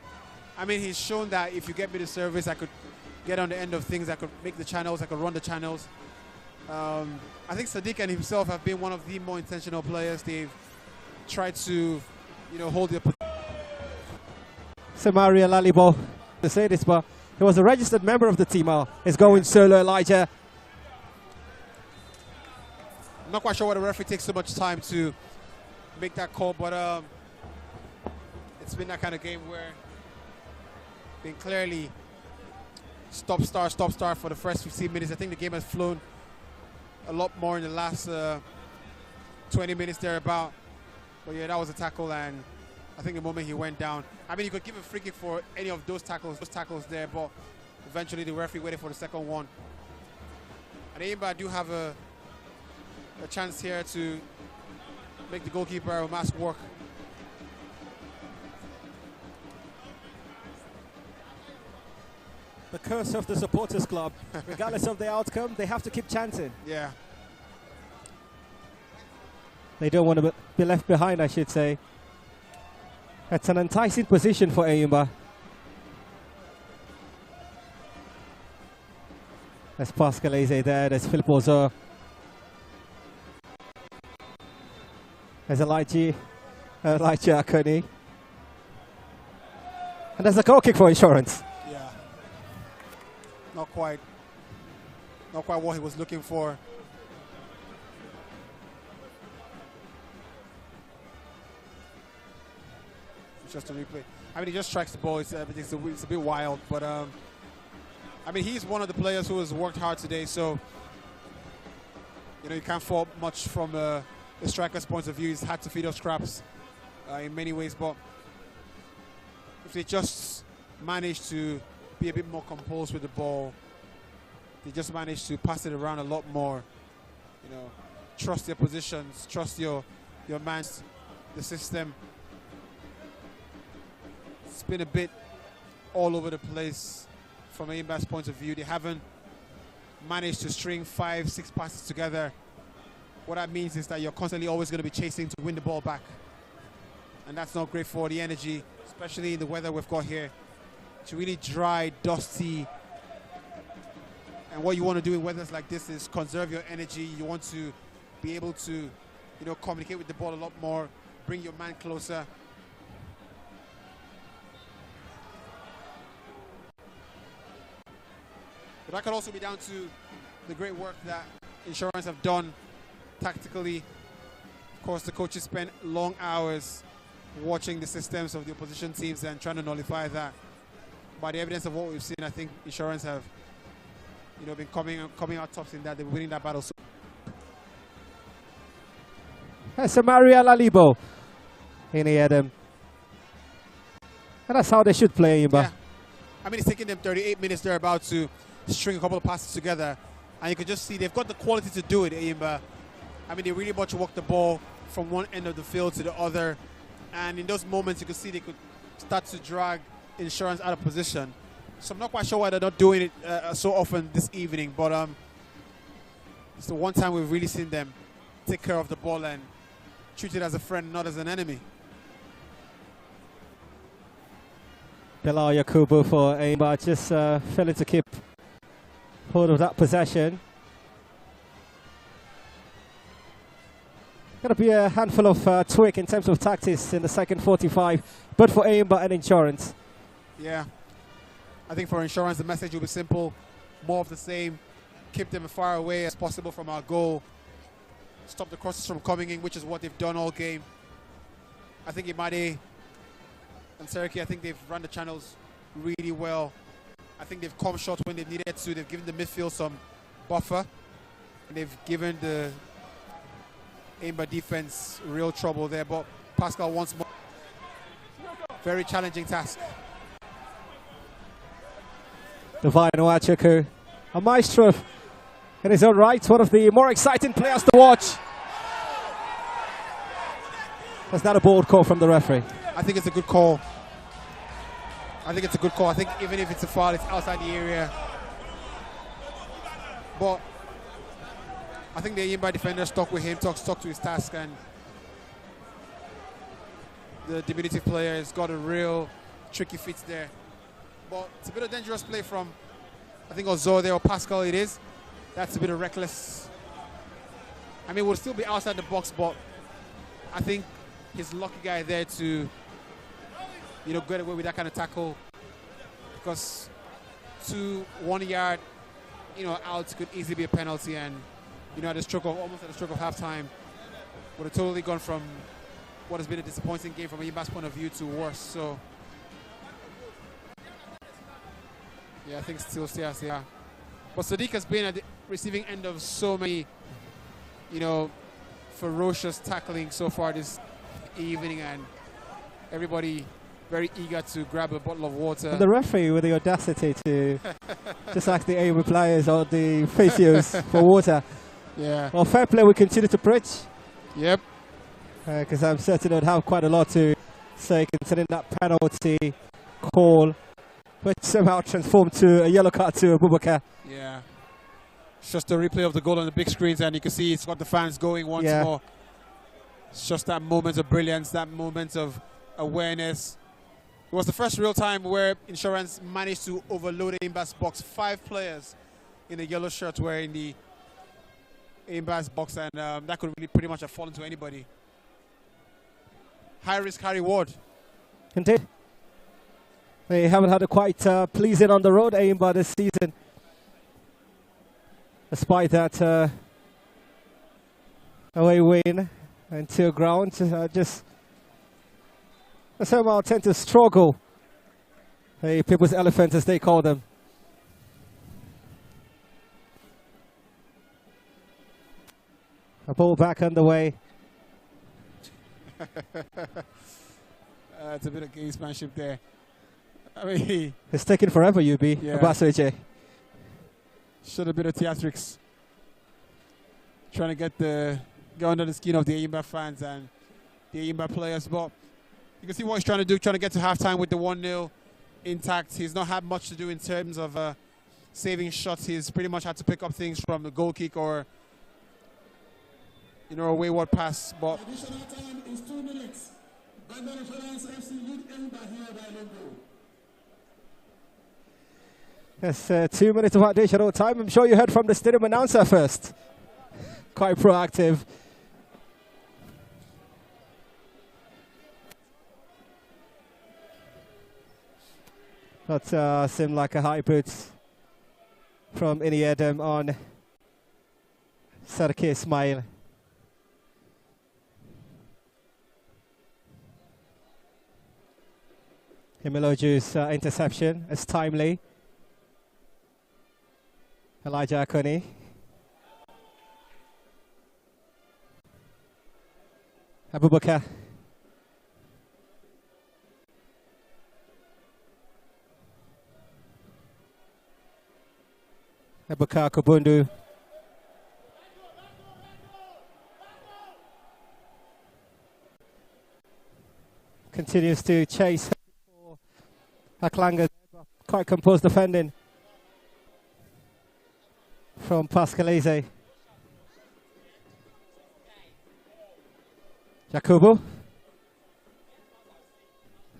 I mean, he's shown that if you get me the service, I could get on the end of things. I could make the channels. I could run the channels. I think Sadiq and himself have been one of the more intentional players. They've tried to, hold the. Samaria Lalibo. To say this, but he was a registered member of the team. He's going solo, Elijah. I'm not quite sure why the referee takes so much time to make that call, but it's been that kind of game where been clearly stop start for the first 15 minutes. I think the game has flown a lot more in the last 20 minutes thereabout. But yeah, that was a tackle, and I think the moment he went down, I mean, you could give a free kick for any of those tackles there, but eventually the referee waited for the second one. And Enyimba do have a chance here to make the goalkeeper mask work. The curse of the supporters club. Regardless of the outcome, they have to keep chanting. Yeah. They don't want to be left behind, I should say. It's an enticing position for Enyimba. There's Pascalese there, there's Philip Ozo. There's Elijah Akoni. And there's a goal kick for Insurance. Yeah. Not quite what he was looking for. Just a replay. I mean, he just strikes the ball. It's a bit wild, but I mean, he's one of the players who has worked hard today. So you can't fault much from the striker's point of view. He's had to feed off scraps in many ways, but if they just manage to be a bit more composed with the ball, they just manage to pass it around a lot more. Trust their positions, trust your man, the system. It's been a bit all over the place from Enyimba's point of view. They haven't managed to string 5-6 passes together. What that means is that you're constantly always going to be chasing to win the ball back. And that's not great for the energy, especially in the weather we've got here. It's really dry, dusty, And what you want to do in weathers like this is conserve your energy. You want to be able to, you know, communicate with the ball a lot more, bring your man closer. But that could also be down to the great work that Insurance have done tactically. Of course, the coaches spent long hours watching the systems of the opposition teams and trying to nullify that. By the evidence of what we've seen, I think Insurance have, you know, been coming out tops in that. They're winning that battle. That's a Maria Lalibo in the Adam. And that's how they should play, Enyimba. Yeah. I mean, it's taking them 38 minutes. They're about to string a couple of passes together. And you can just see they've got the quality to do it, Enyimba. I mean, they really much walk the ball from one end of the field to the other. And in those moments, you can see they could start to drag Insurance out of position. So I'm not quite sure why they're not doing it so often this evening. But it's the one time we've really seen them take care of the ball and treat it as a friend, not as an enemy. Bilal Yakubu for Enyimba just failing to keep hold of that possession. Going to be a handful of tweak in terms of tactics in the second 45, but for Enyimba and Insurance. Yeah, I think for Insurance the message will be simple, more of the same, keep them as far away as possible from our goal, stop the crosses from coming in, which is what they've done all game. I think Imade and Seriki, I think they've run the channels really well. I think they've come short when they needed to. They've given the midfield some buffer, and they've given the Enyimba defense real trouble there. But Pascal once more, very challenging task. Divine Wachaku, a maestro in his own right, one of the more exciting players to watch. That's not a bold call from the referee. I think it's a good call. I think it's a good call. I think even if it's a foul, it's outside the area. But I think the Enyimba defender stuck with him, stuck to his task, and the diminutive player has got a real tricky fit there. But it's a bit of dangerous play from, I think, Ozo there, or Pascal it is. That's a bit of reckless. I mean, we'll still be outside the box, but I think he's lucky guy there to, you know, get away with that kind of tackle, because 1 yard, you know, out could easily be a penalty, and you know, almost at the stroke of halftime, would have totally gone from what has been a disappointing game from Enyimba's point of view to worse. So yeah, I think still yes, yeah. But Sadiq has been at the receiving end of so many, you know, ferocious tackling so far this evening, and everybody very eager to grab a bottle of water. And the referee with the audacity to just ask the Enyimba players or the physios for water. Yeah. Well, fair play, we continue to preach. Yep. Because I'm certain they'd have quite a lot to say concerning that penalty call, which somehow transformed to a yellow card to Abubakar. Yeah. It's just a replay of the goal on the big screens, and you can see it's got the fans going once more. It's just that moment of brilliance, that moment of awareness. It was the first real time where Insurance managed to overload Enyimba's box. 5 players in the yellow shirt were in the Enyimba's box, and that could really pretty much have fallen to anybody. High risk, high reward. Indeed. They haven't had a quite pleasing on the road Enyimba this season. Despite that away win until ground, just somehow tend to struggle. The people's elephants, as they call them. A ball back underway. It's a bit of gamesmanship there. I mean, it's taking forever, UB. Yeah. Abasoje. Showed a bit of theatrics. Trying to get under the skin of the Enyimba fans and the Enyimba players. But you can see what he's trying to do, trying to get to halftime with the 1-0 intact. He's not had much to do in terms of saving shots. He's pretty much had to pick up things from the goal kick or, you know, a wayward pass. But additional time is 2 minutes. Bendel FC lead Enyimba here by Bendel. Yes, 2 minutes of additional time. I'm sure you heard from the stadium announcer first. Quite proactive. That seemed like a high boot from Enyimba on Sarki Ismail. Himiloju's interception is timely. Elijah Akoni. Abubakar. Abubakar Kubundu. Continues to chase Aklanga. Quite composed defending from Pascalese. Jakubu.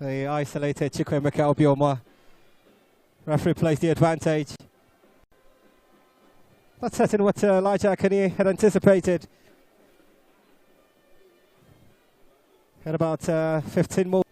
The isolated Chukwemeka Obioma. Referee plays the advantage. That's setting what Elijah Akani had anticipated. Had about 15 more.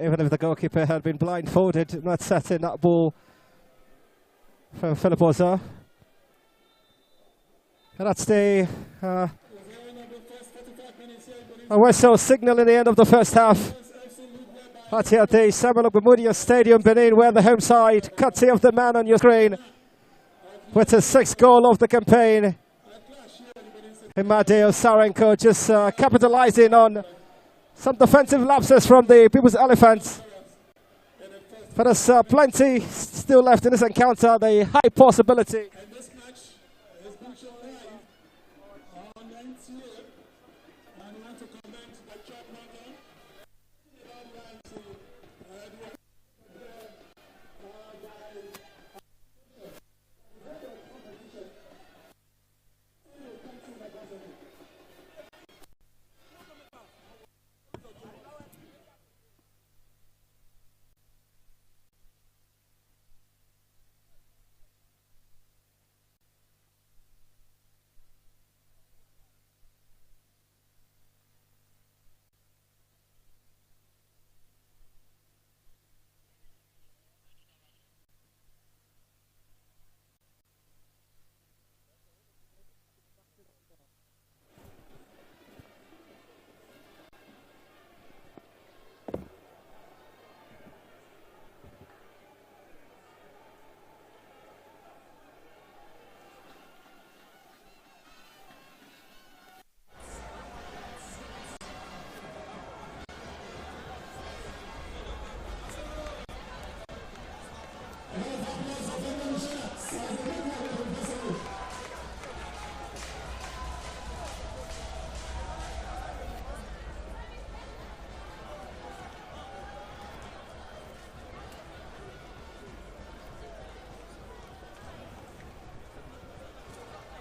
Even if the goalkeeper had been blindfolded, not setting that ball from Philip Oza. And that's the a whistle signal in the end of the first half. That's here at the Ogbemudia Stadium, Benin, where the home side, courtesy of the man on your screen, with his 6th goal of the campaign. Imadeo Sarenko just capitalizing on some defensive lapses from the People's Elephants. But there's plenty still left in this encounter, the high possibility. And this match is being shown live on NPFL. And we want to commend the job maker.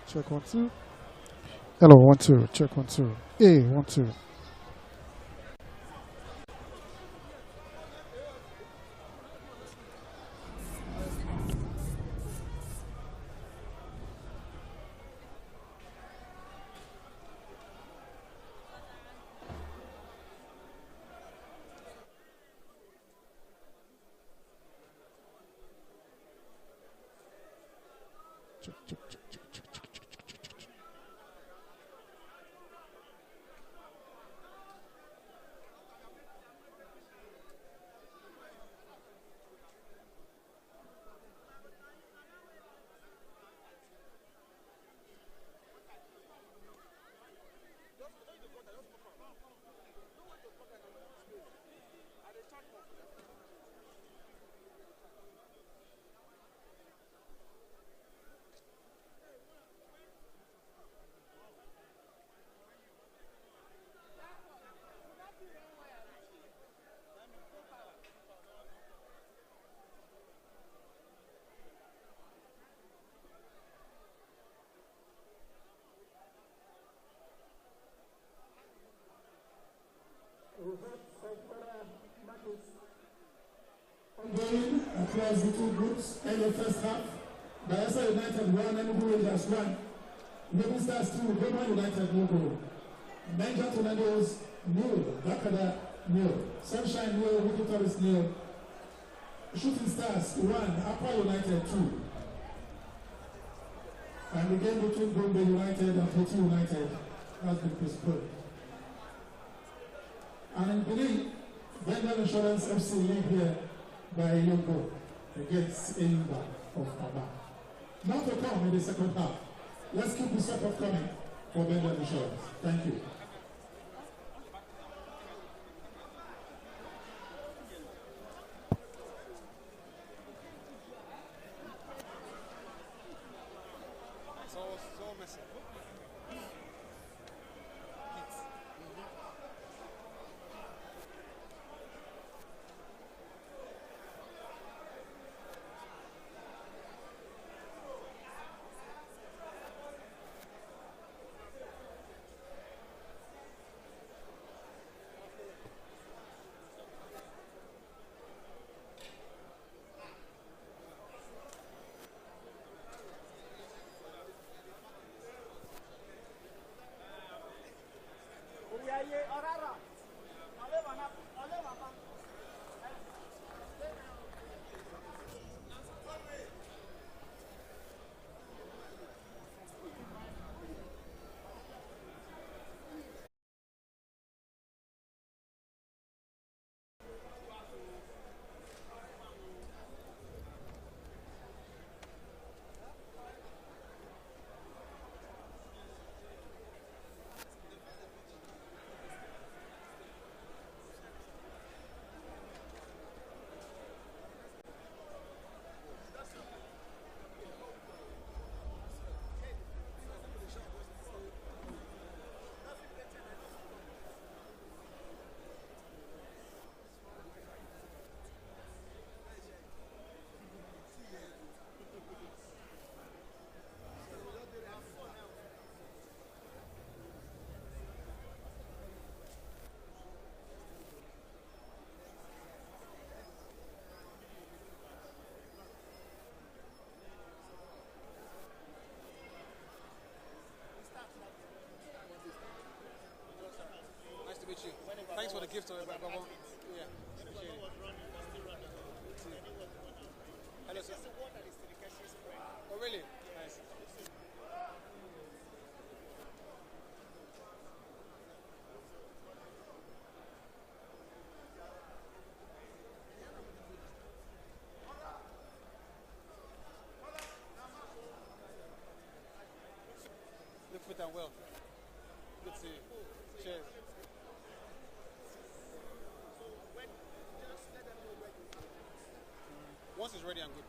Check 1 2. Hello 1 2. Check 1 2. 1 2. Ongoing across the two groups in the first half. Bayelsa United 1, Enugu Rangers 1. Lagos Stars 2, Benin United no goal. Niger Tornadoes 0, Bakada 0. Sunshine 0, Wiki Tourist 0. Shooting Stars 1, Aqua United 2. And the game between Gombe United and Plateau United has been postponed. And in Benin, Bendel Insurance FC lead here by Yongo against Enyimba of Aba. Now to come in the second half. Let's keep the support coming for Bendel Insurance. Thank you. So messy. Thanks for the gift. Yeah. Hello, sir. Oh, really? Nice. Look fit and well. Good to see you. Cheers. Once it's ready, I'm good.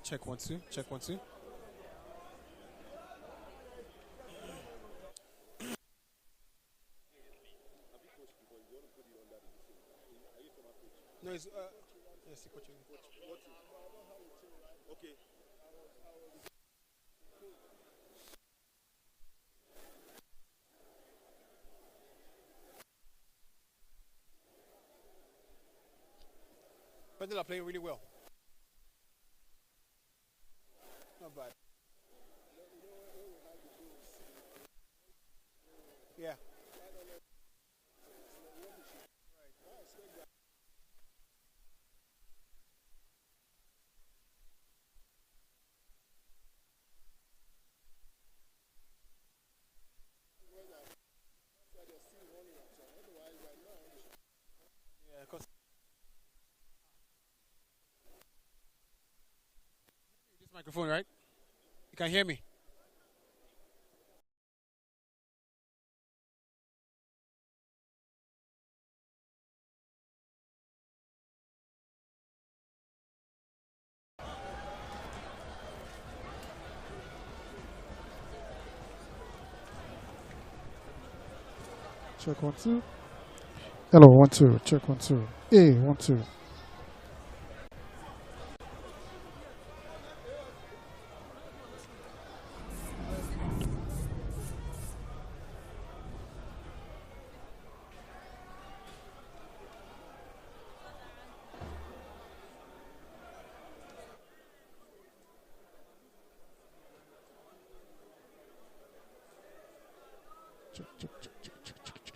Check 1 2. Check 1 2. coaching? Okay. Bendel are playing really well. Not bad. Yeah. Yeah, because this microphone, right? You can hear me. Check 1 2. Hello 1 2. Check 1 2. 1 2. Check, check, check, check, check, check, check, check, check, check.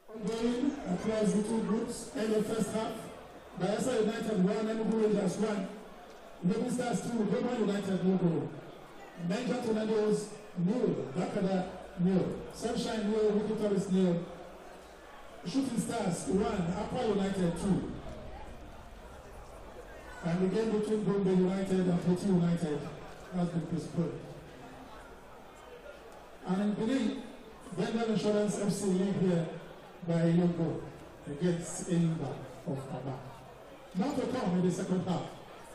Ongoing across the two groups in the first half. Bayelsa United 1, Enugu Rangers 1. Lagos Stars 2, Ogbemudia United no goal. Niger Tornadoes 0, Dakada 0. Sunshine 0, Wikitoris 0. Shooting Stars 1, Aqua United 2. And the game between Gombe United and Plateau United has been postponed. And in Benin, Bendel Insurance FC lead here by Yongo against Enyimba of Aba. Now to come in the second half.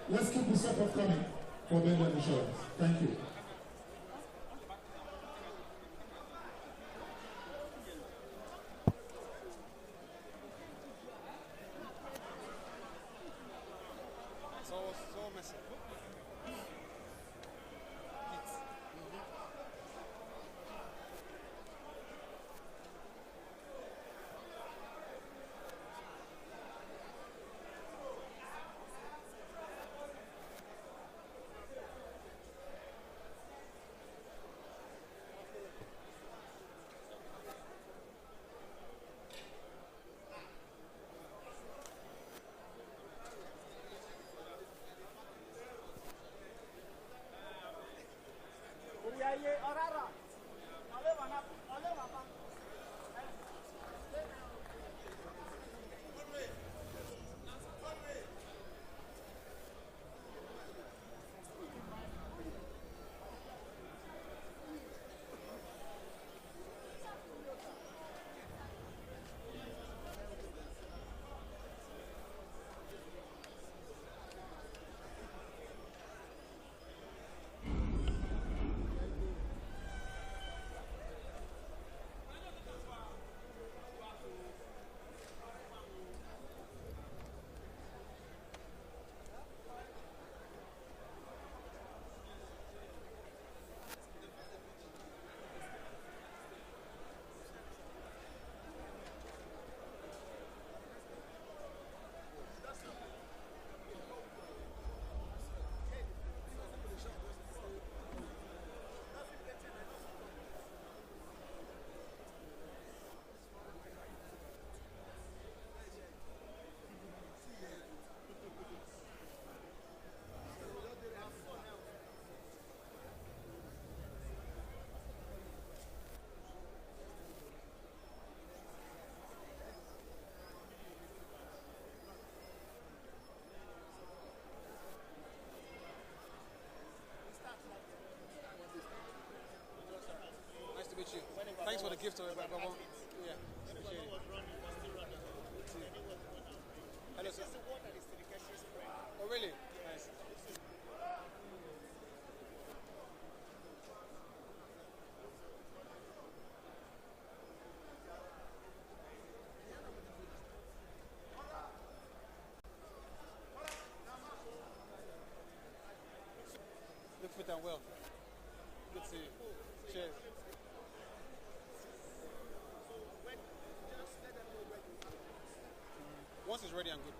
Let's keep the support coming for Bendel Insurance. Thank you. So messy. Oh, really? Nice. Look fit and well. Good to see you. Cheers. Once it's ready, I'm good.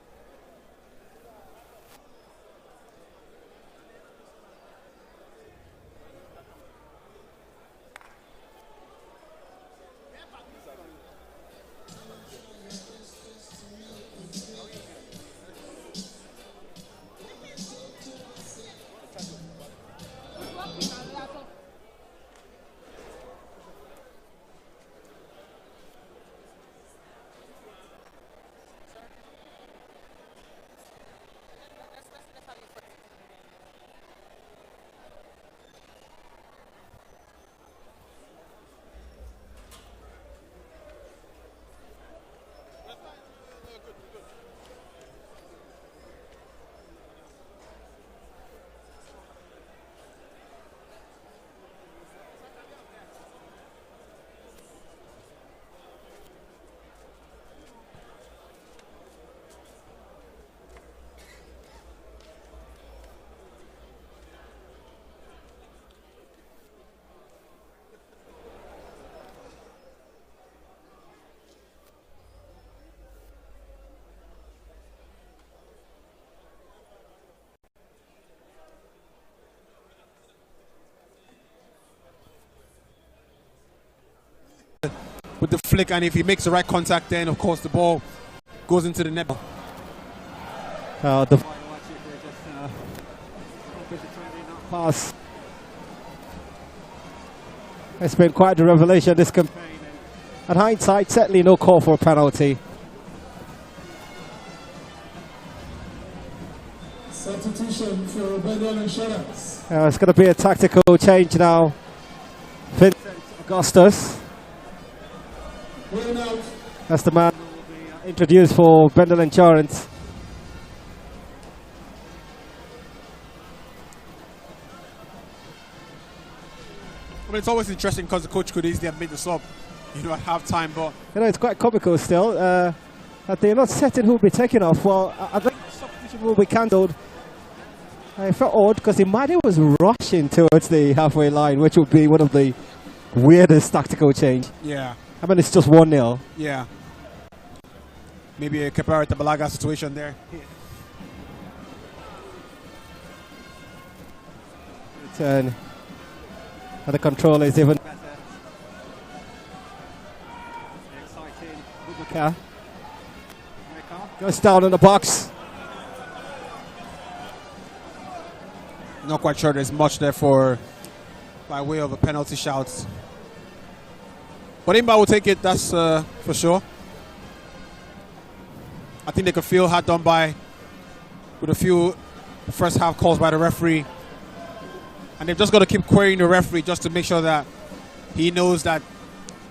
With the flick, and if he makes the right contact, then of course the ball goes into the net. Pass. It's been quite a revelation, this campaign. At hindsight, certainly no call for a penalty. Substitution for Bendel Insurance. It's going to be a tactical change now. Vincent Augustus. That's the man who will be introduced for Bendel Insurance. I mean, it's always interesting because the coach could easily have made the sub, at half-time, but... It's quite comical still that they're not certain who will be taken off. Well, I think the substitution will be cancelled. I felt odd because Imade was rushing towards the halfway line, which would be one of the weirdest tactical change. Yeah. I mean, it's just 1-0. Yeah. Maybe a Keparat Balaga situation there. Return. And the control is even better. Exciting. Bubaka. Goes down in the box. Not quite sure there's much there for by way of a penalty shout. But Enyimba will take it, that's for sure. I think they could feel hard done by with a few first half calls by the referee. And they've just got to keep querying the referee just to make sure that he knows that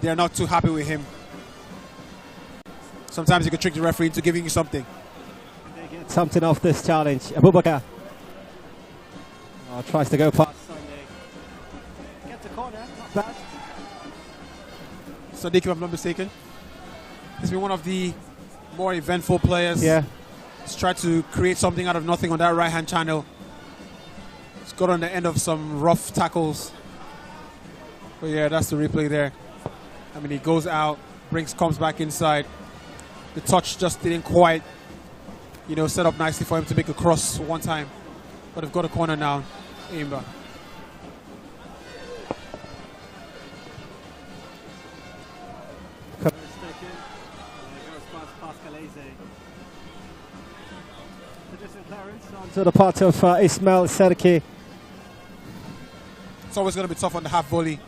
they're not too happy with him. Sometimes you can trick the referee into giving you something. They get something off this challenge. Abubakar tries to go past Sunday. Gets a corner, not bad. Sadiq, if I'm not mistaken. He's been one of the more eventful players. Yeah. He's tried to create something out of nothing on that right-hand channel. He's got on the end of some rough tackles. But yeah, that's the replay there. I mean, he goes out, comes back inside. The touch just didn't quite, set up nicely for him to make a cross one time. But they've got a corner now, Enyimba. To the part of Ismail Serki. It's always going to be tough on the half volley.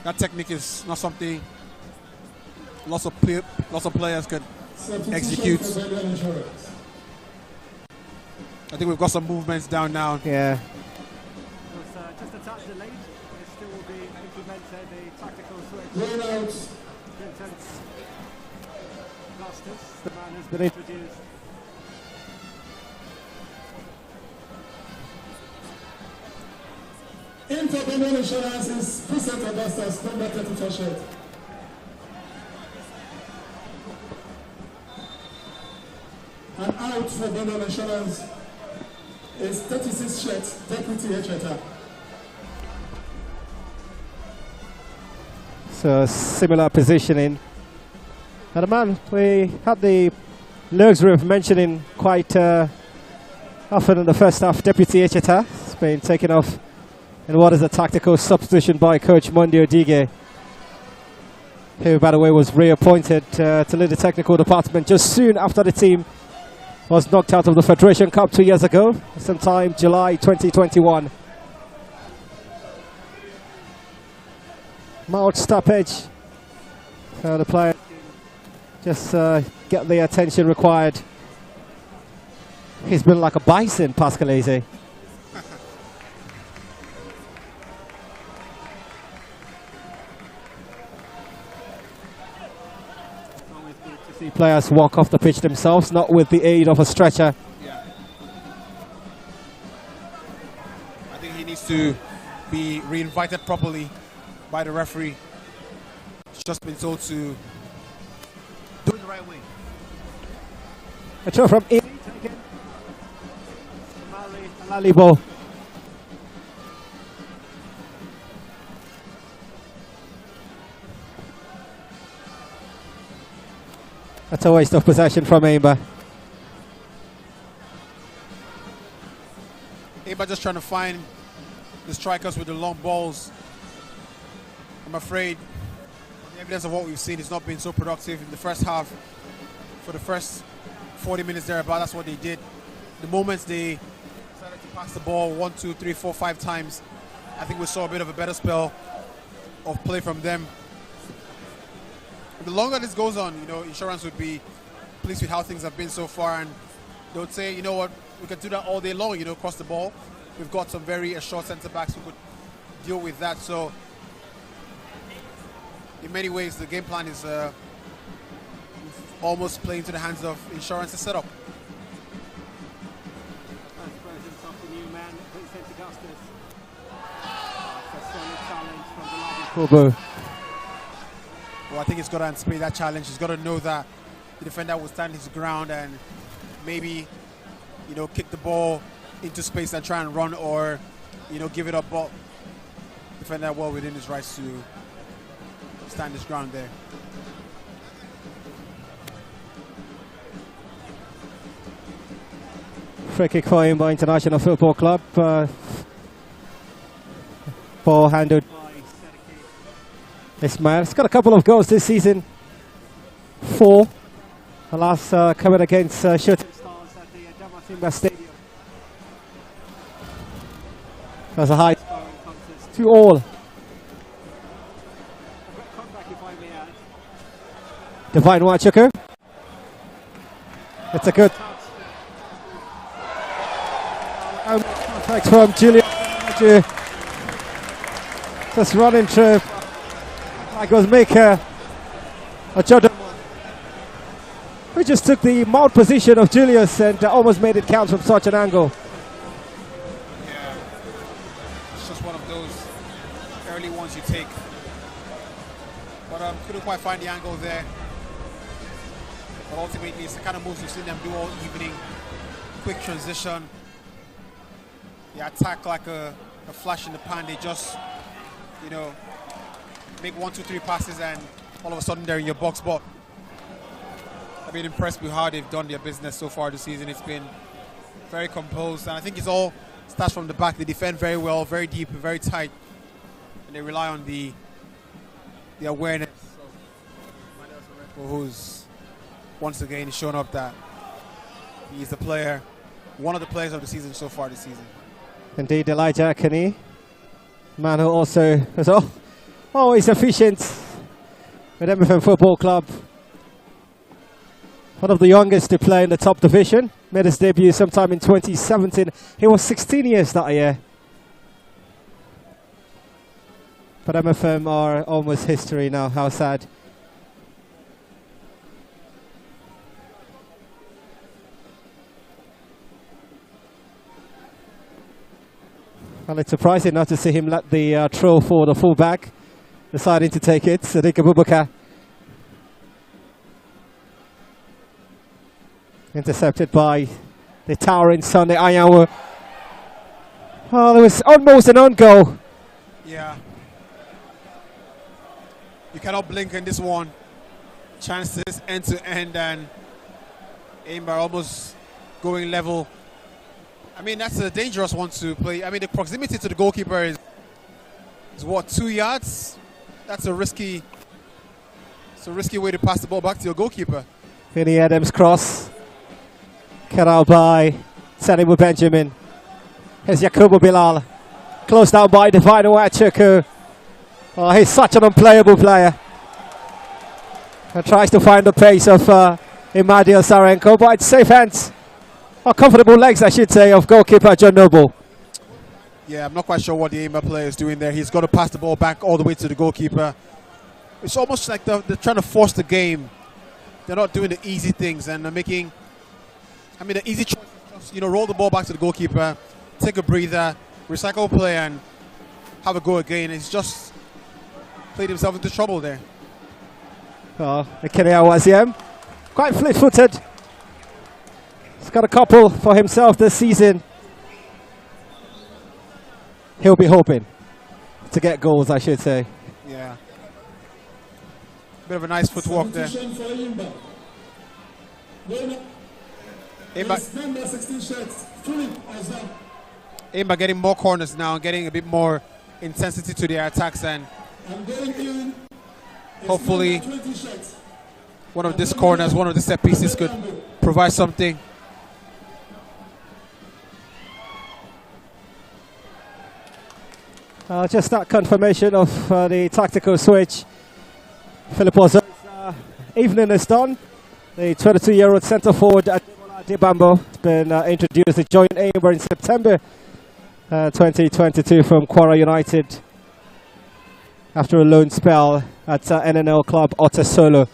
That technique is not something lots of players can execute. I think we've got some movements down now. Yeah. Just a touch delayed. It still will be implemented the tactical switch. Going out. The man has been introduced. Into Benin Insurance's Present Augustus, number 34 shirt. And out for Benin Insurance is 36 shirts, Deputy HTA. So similar positioning. And the man we had the luxury of mentioning quite often in the first half, Deputy Echeta, has been taken off in what is a tactical substitution by Coach Monday Odige, who, by the way, was reappointed to lead the technical department just soon after the team was knocked out of the Federation Cup 2 years ago, sometime July 2021. Mild stoppage. So the player just get the attention required. He's been like a bison, Pascalese. See players walk off the pitch themselves, not with the aid of a stretcher. Yeah. I think he needs to be re-invited properly by the referee. He's just been told to do it the right way. A throw from in. Lalibo. That's a waste of possession from Enyimba. Enyimba just trying to find the strikers with the long balls. I'm afraid the evidence of what we've seen has not been so productive in the first half. For the first 40 minutes thereabout, that's what they did. The moments they decided to pass the ball 1, 2, 3, 4, 5 times, I think we saw a bit of a better spell of play from them. The longer this goes on, you know, Insurance would be pleased with how things have been so far, and they would say, you know what, we can do that all day long, you know, cross the ball. We've got some very assured centre backs who could deal with that. So in many ways, the game plan is almost playing to the hands of Insurance's setup. Well, I think he's got to anticipate that challenge. He's got to know that the defender will stand his ground and maybe, you know, kick the ball into space and try and run, or, you know, give it up. But defender well within his rights to stand his ground there. Free kick for Enyimba International Football Club. Ball handled by Ismail. He's got a couple of goals this season. 4. The last coming against Shooting Stars at the Damasimba Stadium. There's a high scoring contest. 2-2. Divine Wachuku. It's a good contact from Julian. Just running through like was maker Jordan, who just took the mount position of Julius and almost made it count from such an angle. Yeah, it's just one of those early ones you take, but couldn't quite find the angle there. But ultimately, it's the kind of moves we've seen them do all evening. Quick transition. They attack like a flash in the pan. They just, you know, make 1, 2, 3 passes and all of a sudden they're in your box. But I've been impressed with how they've done their business so far this season. It's been very composed, and I think it's all starts from the back. They defend very well, very deep, very tight, and they rely on the awareness of who's once again shown up that he's the player, one of the players of the season so far this season. Indeed, Elijah Akani, man who also is always efficient with MFM Football Club. One of the youngest to play in the top division. Made his debut sometime in 2017. He was 16 years that year. But MFM are almost history now. How sad. Well, it's surprising not to see him let the throw for the fullback, deciding to take it. Sadiq Abubakar. Intercepted by the towering Sunday Ayawa. Oh, it was almost an own goal. Yeah. You cannot blink in this one. Chances end to end, and Enyimba almost going level. I mean, that's a dangerous one to play. I mean, the proximity to the goalkeeper is what, 2 yards? That's a risky way to pass the ball back to your goalkeeper. Vinny Adams cross. Cut out by Sanibu Benjamin. Here's Yakubu Bilal. Closed down by Divine Wachuku. Oh, he's such an unplayable player. And tries to find the pace of Imadi Osarenko, but it's safe hands. Or comfortable legs, I should say, of goalkeeper John Noble. Yeah, I'm not quite sure what the Enyimba player is doing there. He's got to pass the ball back all the way to the goalkeeper. It's almost like they're trying to force the game. They're not doing the easy things, and they're making, I mean, the easy choice is just, roll the ball back to the goalkeeper, take a breather, recycle play, and have a go again. He's just played himself into trouble there. Oh, Ekene Awaziem, quite fleet-footed. He's got a couple for himself this season. He'll be hoping to get goals, I should say. Yeah. Bit of a nice footwork there. Enyimba getting more corners now, getting a bit more intensity to their attacks, and hopefully one of these corners, one of the set pieces could provide something. Just that confirmation of the tactical switch. Philip Ozo's evening is done. The 22-year-old centre forward Ademola Adebambo has been introduced to join Enyimba in September 2022 from Kwara United after a loan spell at NNL club Otesolo.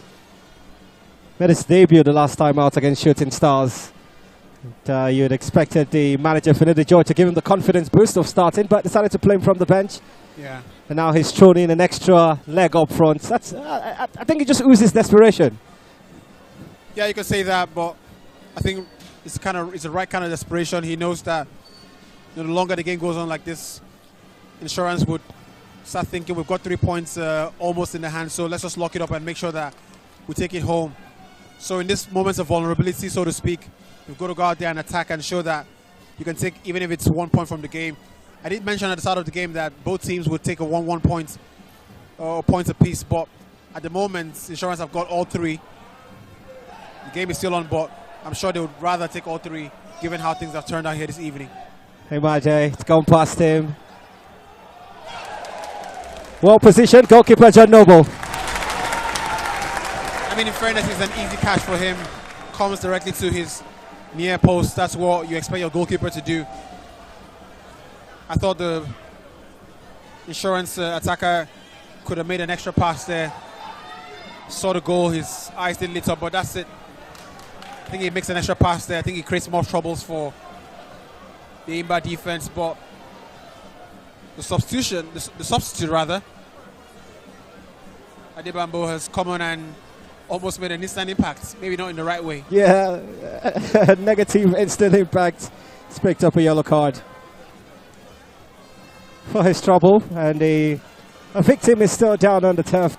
Made his debut the last time out against Shooting Stars. You'd expected the manager Finidi Joy to give him the confidence boost of starting, but decided to play him from the bench. Yeah. And now he's thrown in an extra leg up front. That's I think it just oozes desperation. Yeah, you can say that, but I think it's the right kind of desperation. He knows that the longer the game goes on like this, Insurance would start thinking we've got 3 points almost in the hand, so let's just lock it up and make sure that we take it home. So in these moments of vulnerability, so to speak, you've got to go out there and attack and show that you can take, even if it's 1 point from the game. I did mention at the start of the game that both teams would take a 1-1 point or points apiece, but at the moment, Insurance have got all three. The game is still on, but I'm sure they would rather take all three, given how things have turned out here this evening. Hey, Majay, it's gone past him. Well positioned, goalkeeper John Noble. I mean, in fairness, it's an easy catch for him. Comes directly to his near post. That's what you expect your goalkeeper to do. I thought the Insurance attacker could have made an extra pass there. Saw the goal, his eyes didn't lit up, but that's it. I think he makes an extra pass there. I think he creates more troubles for the Enyimba defense, but the substitute rather, Adebambo has come on and almost made an instant impact. Maybe not in the right way. Yeah, negative instant impact. He's picked up a yellow card for his trouble, and a victim is still down on the turf.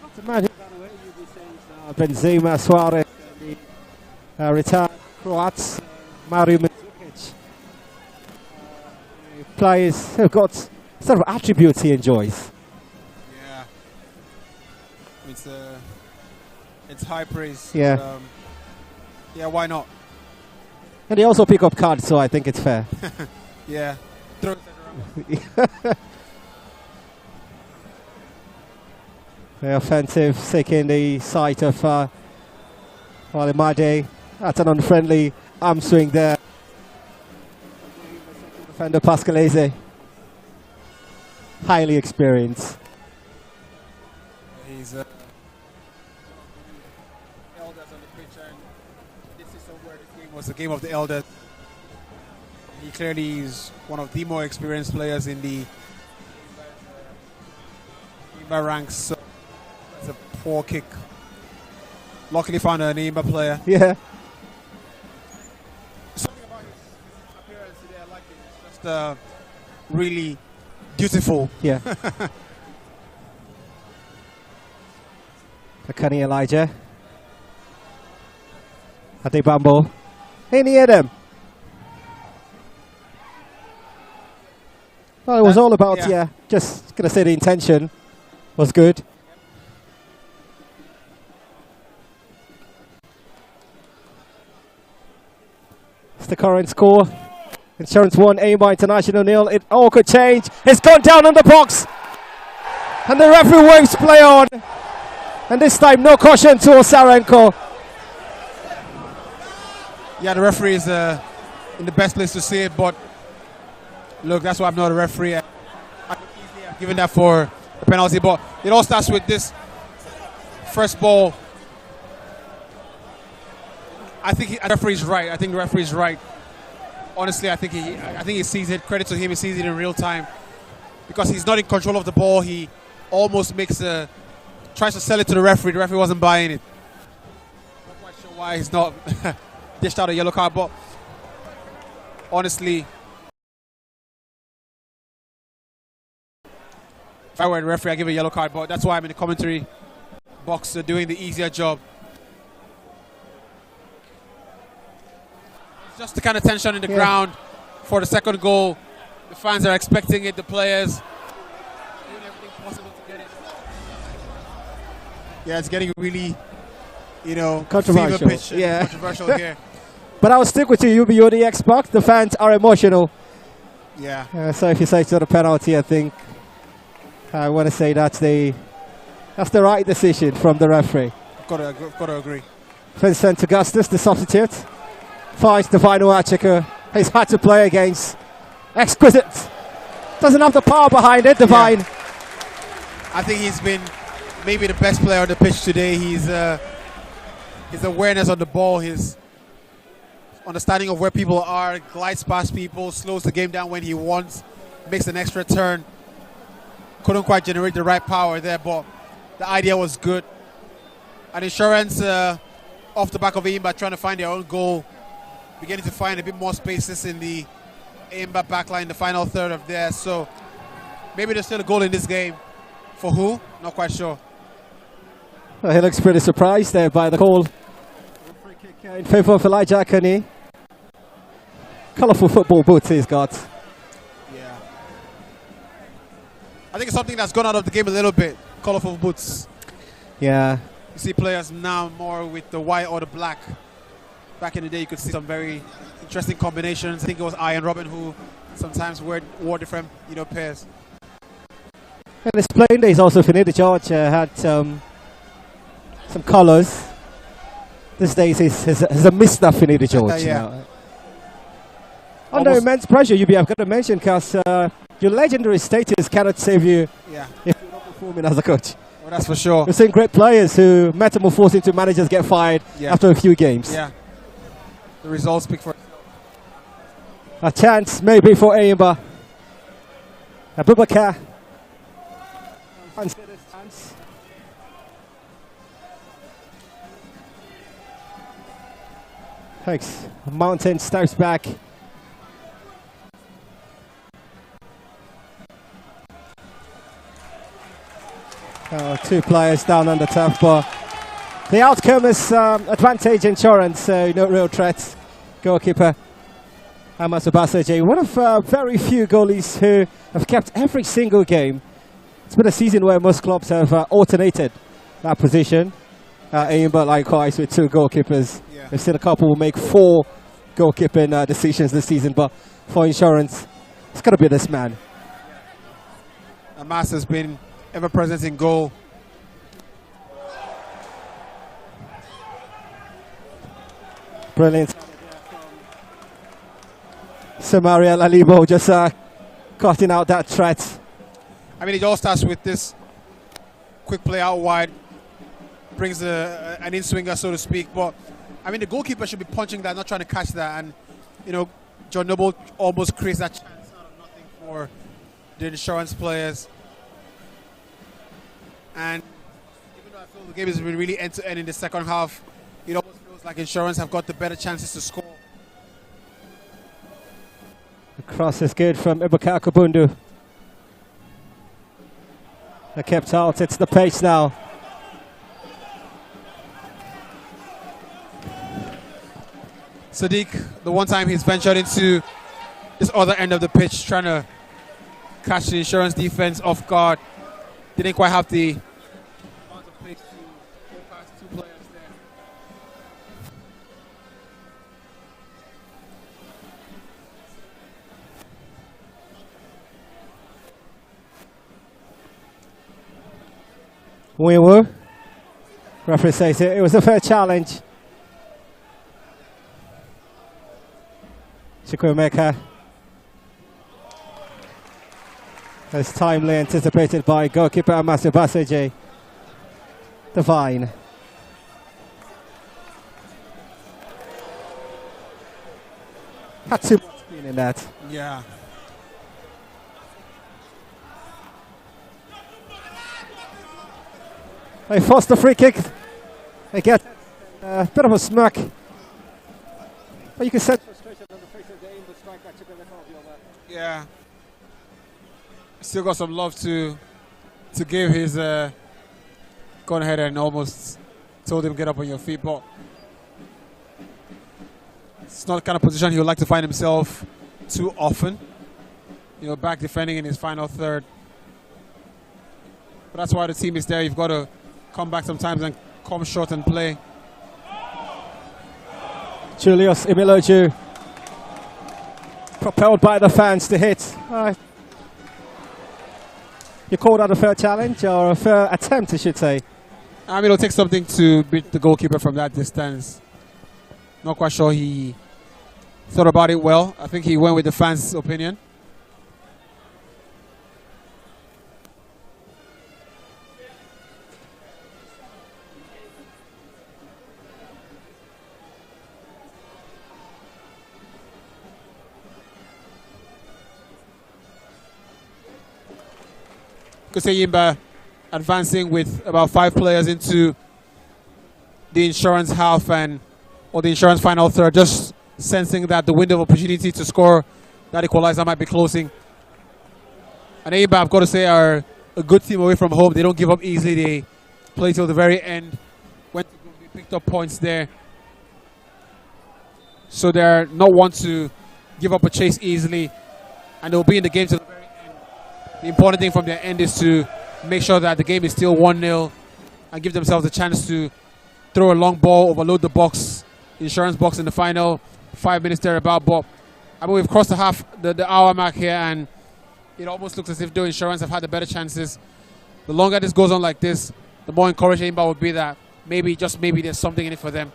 Not to imagine, by the way, you'll be saying Benzema, Suarez, and the retired Croats, Mario Mandzukic. Players have got sort of attributes he enjoys. Yeah, it's high praise. Yeah. But, yeah, why not? And they also pick up cards, so I think it's fair. Yeah. Throw it around. The offensive taking the side of Walimade. That's an unfriendly arm swing there. Defender Pascalese. highly experienced. He's elders on the pitch, and this is somewhere this game was the game of the elders. He clearly is one of the more experienced players in the Enyimba ranks. So it's a poor kick. Luckily found an Enyimba player. Yeah. Something about his appearance today, I like it. It's just really beautiful. Yeah. Akani Elijah. Adebambo. Any of them? Well, it was all about, yeah, just going to say the intention was good. It's the current score. Insurance 1, Enyimba International 0. It all could change. It's gone down on the box. And the referee waves play on. And this time, no caution to Osarenko. Yeah, the referee is in the best place to see it, but look, that's why I'm not a referee. I could easily have given that for a penalty, but it all starts with this first ball. I think the referee is right. I think the referee is right. Honestly, I think he sees it. Credit to him, he sees it in real time because he's not in control of the ball. He almost tries to sell it to the referee. The referee wasn't buying it. Not quite sure why he's not dished out a yellow card, but honestly, if I were the referee, I'd give a yellow card, but that's why I'm in the commentary box doing the easier job. It's just the kind of tension in the ground for the second goal. The fans are expecting it, the players doing everything possible to get it. Yeah, it's getting really, Controversial. fever pitch, Yeah. controversial here. But I'll stick with you, you're the Xbox. The fans are emotional. Yeah. So if you say it's not a penalty, I think I want to say that's the right decision from the referee. Got to agree. Vincent Augustus, the substitute, finds Divine Oachika. He's had to play against Exquisite. Doesn't have the power behind it, Divine. Yeah. I think he's been maybe the best player on the pitch today. His awareness on the ball, his understanding of where people are, glides past people, slows the game down when he wants, makes an extra turn. Couldn't quite generate the right power there, but the idea was good. And Insurance off the back of Enyimba trying to find their own goal, beginning to find a bit more spaces in the Enyimba backline, the final third of there. So maybe there's still a goal in this game. For who? Not quite sure. Well, he looks pretty surprised there by the call. Free kick in favour of Elijah Akani. Colourful football boots he's got. Yeah. I think it's something that's gone out of the game a little bit. Colourful boots. Yeah. You see players now more with the white or the black. Back in the day, you could see some very interesting combinations. I think it was Iron Robin who sometimes wore different, pairs. And his playing days also, Finidi George had some colours. These days he's a Mr. Finidi George. Yeah. Under immense pressure, you've got to mention, because your legendary status cannot save you if you're not performing as a coach. Well, that's for sure. We've seen great players who metamorphose into managers get fired after a few games. Yeah. The results speak for itself. A chance maybe for Enyimba. Abubakar. Thanks. Mountain steps back. Two players down on the turf, but the outcome is advantage Insurance, so no real threat. Goalkeeper Amos Obasaje, one of very few goalies who have kept every single game. It's been a season where most clubs have alternated that position. Enyimba likewise with two goalkeepers. We've seen a couple make 4 goalkeeping decisions this season, but for Insurance, it's got to be this man. Amos has been ever present in goal. Brilliant. Samaria Lalibo just cutting out that threat. I mean, it all starts with this quick play out wide, brings an in-swinger, so to speak. But, I mean, the goalkeeper should be punching that, not trying to catch that. And, you know, John Noble almost creates that chance out of nothing for the Insurance players. And even though I feel the game has been really end-to-end in the second half, it almost feels like Insurance have got the better chances to score. The cross is good from Ibuka Kabundu. They're kept out. It's the pace now. Sadiq, the one time he's ventured into this other end of the pitch, trying to catch the Insurance defense off guard. Didn't quite have the amount of pace to go past two players there. We were. Referee says it was a fair challenge. Chukwuemeka. As timely anticipated by goalkeeper Amasu Baseje. Divine. Had too much spin in that. Yeah. They force the free kick. They get a bit of a smirk. But you can sense frustration on the face of the game, but strike back to the Yeah. Still got some love to give his gone ahead and almost told him get up on your feet, but it's not the kind of position he would like to find himself too often. You know, back defending in his final third. But that's why the team is there. You've got to come back sometimes and come short and play. Julius Imiloju, propelled by the fans to hit. You call that a fair challenge or a fair attempt, I should say? I mean, it'll take something to beat the goalkeeper from that distance. Not quite sure he thought about it well. I think he went with the fans' opinion. Enyimba advancing with about 5 players into the Insurance half or the Insurance final third, just sensing that the window of opportunity to score that equalizer might be closing. And Enyimba, I've got to say, are a good team away from home. They don't give up easily. They play till the very end. Went to be picked up points there. So they're not one to give up a chase easily, and they'll be in the game till the very end. The important thing from their end is to make sure that the game is still 1-0 and give themselves a chance to throw a long ball, overload the box, Insurance box in the final 5 minutes thereabout. But I mean, we've crossed the hour mark here, and it almost looks as if though Insurance have had the better chances. The longer this goes on like this, the more encouraged Enyimba would be that maybe, just maybe, there's something in it for them.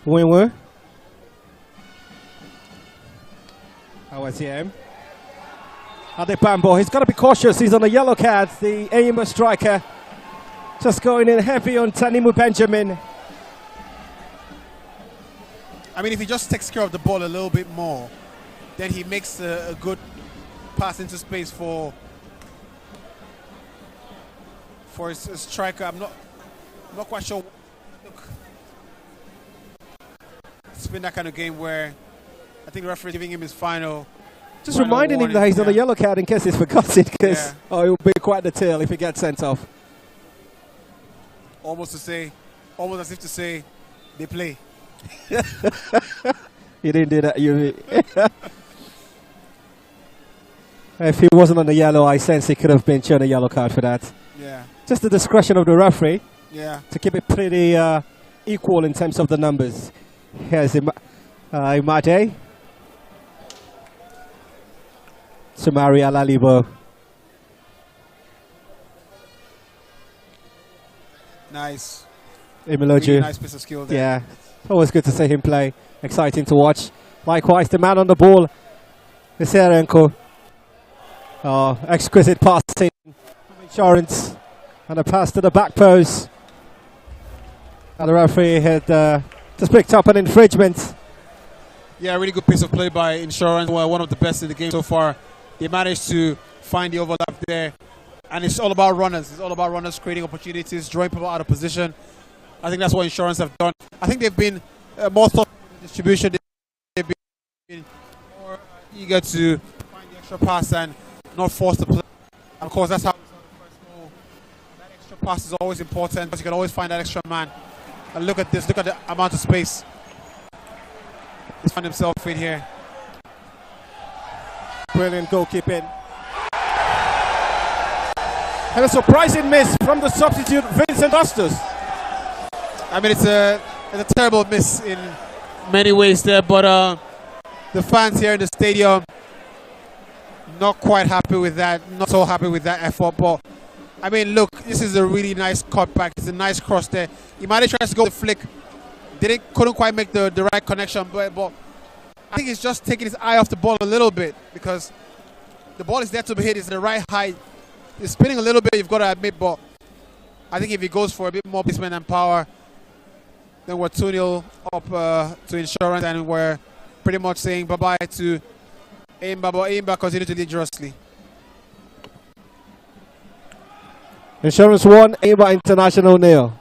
Winwer. How was him? Adebambo, he's got to be cautious. He's on a yellow card. The Enyimba striker just going in heavy on Tanimu Benjamin. I mean, if he just takes care of the ball a little bit more, then he makes a good pass into space for his striker. I'm not quite sure. Look, it's been that kind of game where I think the referee giving him his final. Just reminding him that he's on a yellow card in case he's forgotten, because it will be quite the tail if he gets sent off. Almost as if to say, they play. You didn't do that, you. If he wasn't on the yellow, I sense he could have been shown a yellow card for that. Yeah. Just the discretion of the referee. Yeah. To keep it pretty equal in terms of the numbers. Here's Imade. Sumari Alalibo. Nice. Imiloju. Really nice piece of skill there. Yeah. Always good to see him play. Exciting to watch. Likewise, the man on the ball, Viserenko. Oh, exquisite pass team. Insurance. And a pass to the back post. And the referee had just picked up an infringement. Yeah, really good piece of play by Insurance. One of the best in the game so far. They managed to find the overlap there. And it's all about runners. It's all about runners creating opportunities, drawing people out of position. I think that's what Insurance have done. I think they've been more thoughtful in the distribution. They've been more eager to find the extra pass and not force the play. And of course, that's how we saw the first goal. That extra pass is always important because you can always find that extra man. And look at this. Look at the amount of space. He's found himself in here. Brilliant goalkeeping. And a surprising miss from the substitute, Vincent Ostos. I mean, it's a terrible miss in many ways there, but the fans here in the stadium not quite happy with that, not so happy with that effort. But I mean, look, this is a really nice cutback. It's a nice cross there. Imade tries to go the flick, couldn't quite make the right connection, but I think he's just taking his eye off the ball a little bit because the ball is there to be hit. It's the right height. It's spinning a little bit, you've got to admit, but I think if he goes for a bit more placement and power, then we're 2-0 up to Insurance, and we're pretty much saying bye-bye to Enyimba, but Enyimba continue to dangerously. Insurance 1, Enyimba International 0.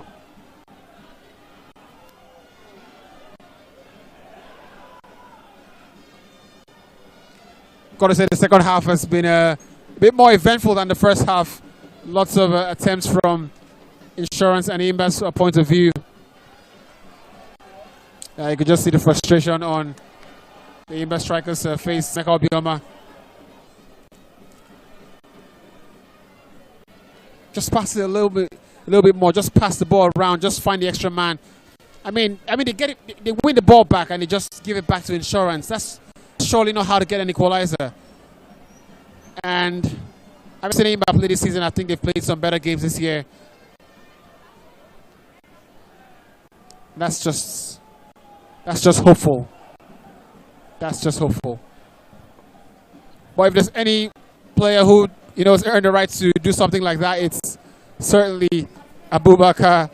Got to say the second half has been a bit more eventful than the first half. Lots of attempts from Insurance and Enyimba's point of view. You could just see the frustration on the Enyimba striker's face. Meka Obioma. Just pass it a little bit more. Just pass the ball around. Just find the extra man. I mean, they get it. They win the ball back and they just give it back to Insurance. That's surely not how to get an equalizer. And I've seen Enyimba play this season. I think they've played some better games this year. That's just hopeful. That's just hopeful. But if there's any player who has earned the right to do something like that, it's certainly Abubakar.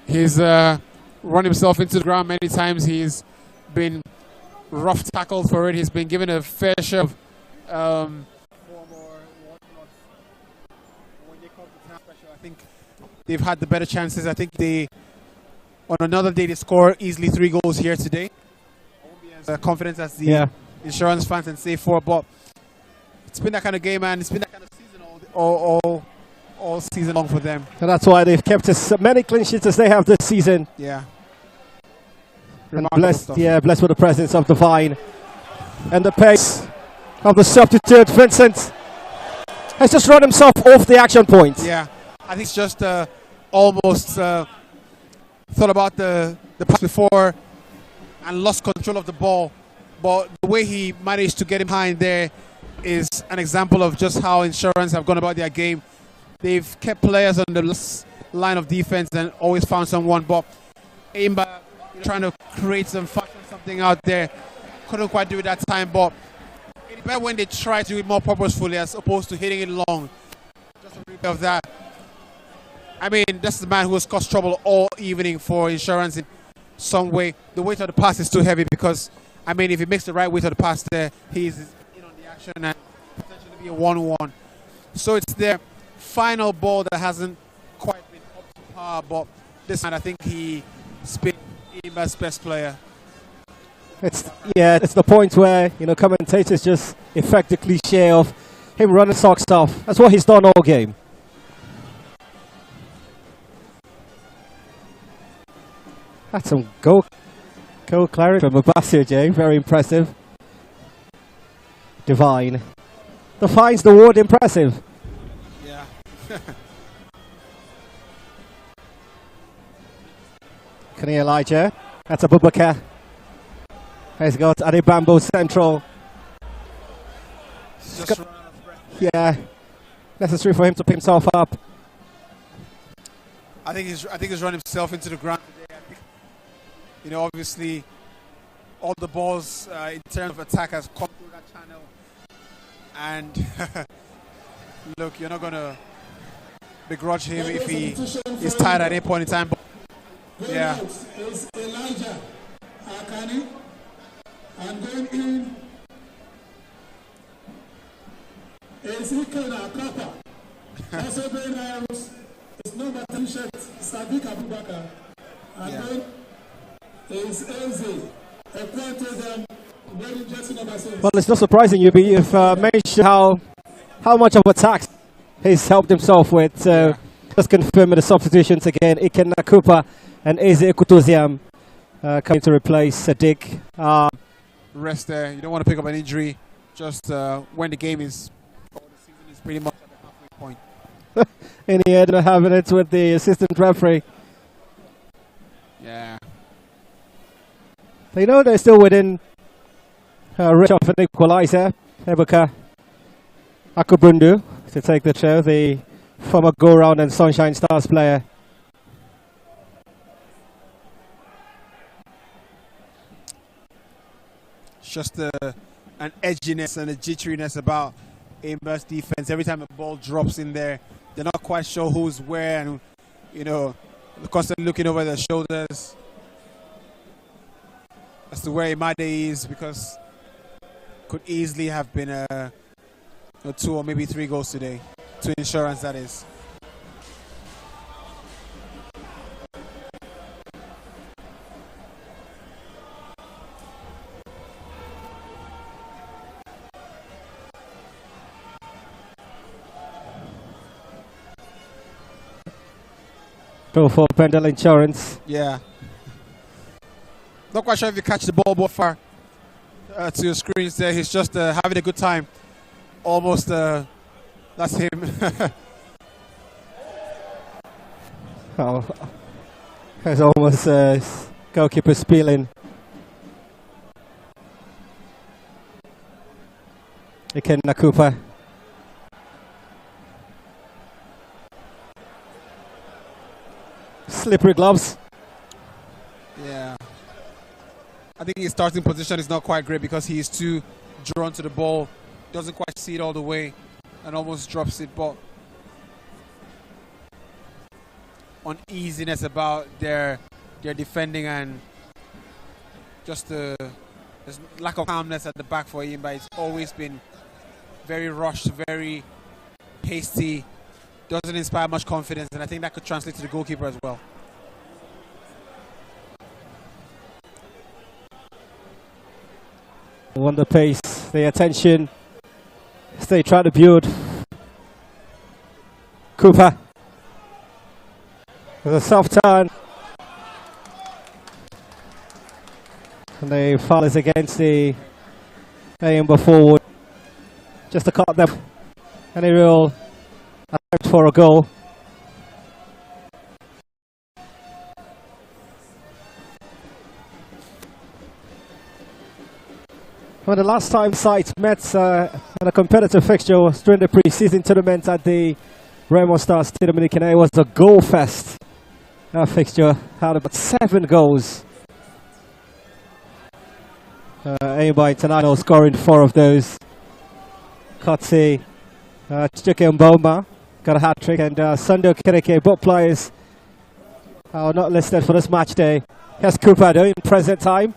He's run himself into the ground many times. He's been rough tackled for it. He's been given a fair share of I think they've had the better chances. I think on another day they score easily 3 goals here today. I won't be as confident as the Insurance fans and say 4, but it's been that kind of game, and it's been that kind of season all season long for them. And that's why they've kept as many clean sheets as they have this season. Yeah. And blessed with the presence of Divine and the pace of the substitute. Vincent has just run himself off the action point. Yeah, I think it's just almost thought about the pass before and lost control of the ball. But the way he managed to get him behind there is an example of just how Insurance have gone about their game. They've kept players on the line of defense and always found someone. But Enyimba trying to create something out there, couldn't quite do it that time. But it's better when they try to do it more purposefully as opposed to hitting it long. Just a replay of that. I mean, that's the man who has caused trouble all evening for Insurance in some way. The weight of the pass is too heavy because, I mean, if he makes the right weight of the pass there, he's in on the action and potentially be a 1-1. So it's their final ball that hasn't quite been up to par, but this man, I think he's been Enyimba's best player. It's the point where commentators just effect the cliche of him running socks off. That's what he's done all game. That's some goal clarity from Abasio J. Very impressive. Divine defines the word impressive. Yeah. Kenny Elijah. That's Abubakar. He's got Adebambo central. Yeah. Necessary for him to pick himself up. I think he's run himself into the ground today. I think, obviously, all the balls in terms of attack has come through that channel, and look, you're not going to begrudge him if he is tired at any point in time. But yeah. It's Elijah Akani. And going in is Ikena Akapa. Also going out is number 10 shirt, Sadiq Abubakar. And then is Eze. Well, it's not surprising you've mentioned how much of attacks he's helped himself with. So just confirming the substitutions again. Iken Nakupa and Eze Ekutoziam coming to replace Sadiq. Rest there. You don't want to pick up an injury just when the game is, or the season is pretty much at the halfway point. In the end, having it with the assistant referee. Yeah. They know they're still within reach of an equaliser. Ebuka Akubundu to take the show, the former go-round and Sunshine Stars player. Just an edginess and a jitteriness about Enyimba's defense. Every time the ball drops in there, they're not quite sure who's where, and you know, constantly looking over their shoulders as to where Imade is, because could easily have been a 2 or maybe 3 goals today. To Insurance, that is. Go for Bendel Insurance. Yeah. Not quite sure if you catch the ball far to your screens there. He's just having a good time. Almost, that's him. Oh, there's almost goalkeeper spilling. Iken Nakupa. Slippery gloves. Yeah. I think his starting position is not quite great because he is too drawn to the ball. Doesn't quite see it all the way and almost drops it. But uneasiness about their defending and just the lack of calmness at the back for Enyimba. It's always been very rushed, very hasty. Doesn't inspire much confidence, and I think that could translate to the goalkeeper as well. On the pace, the attention, they try to build. Cooper with a soft turn, and the foul is against the Enyimba forward, just to cut them. Any real attempt for a goal. Well, the last time sides met in a competitive fixture was during the pre-season tournament at the Remo Stars Dominican. It was a goal fest. That fixture had about 7 goals. Enyimba Intl scoring 4 of those. Kotsi, Chike Mboma got a hat-trick, and Sando Kireke, both players are not listed for this match day. Here's Cooper though in present time.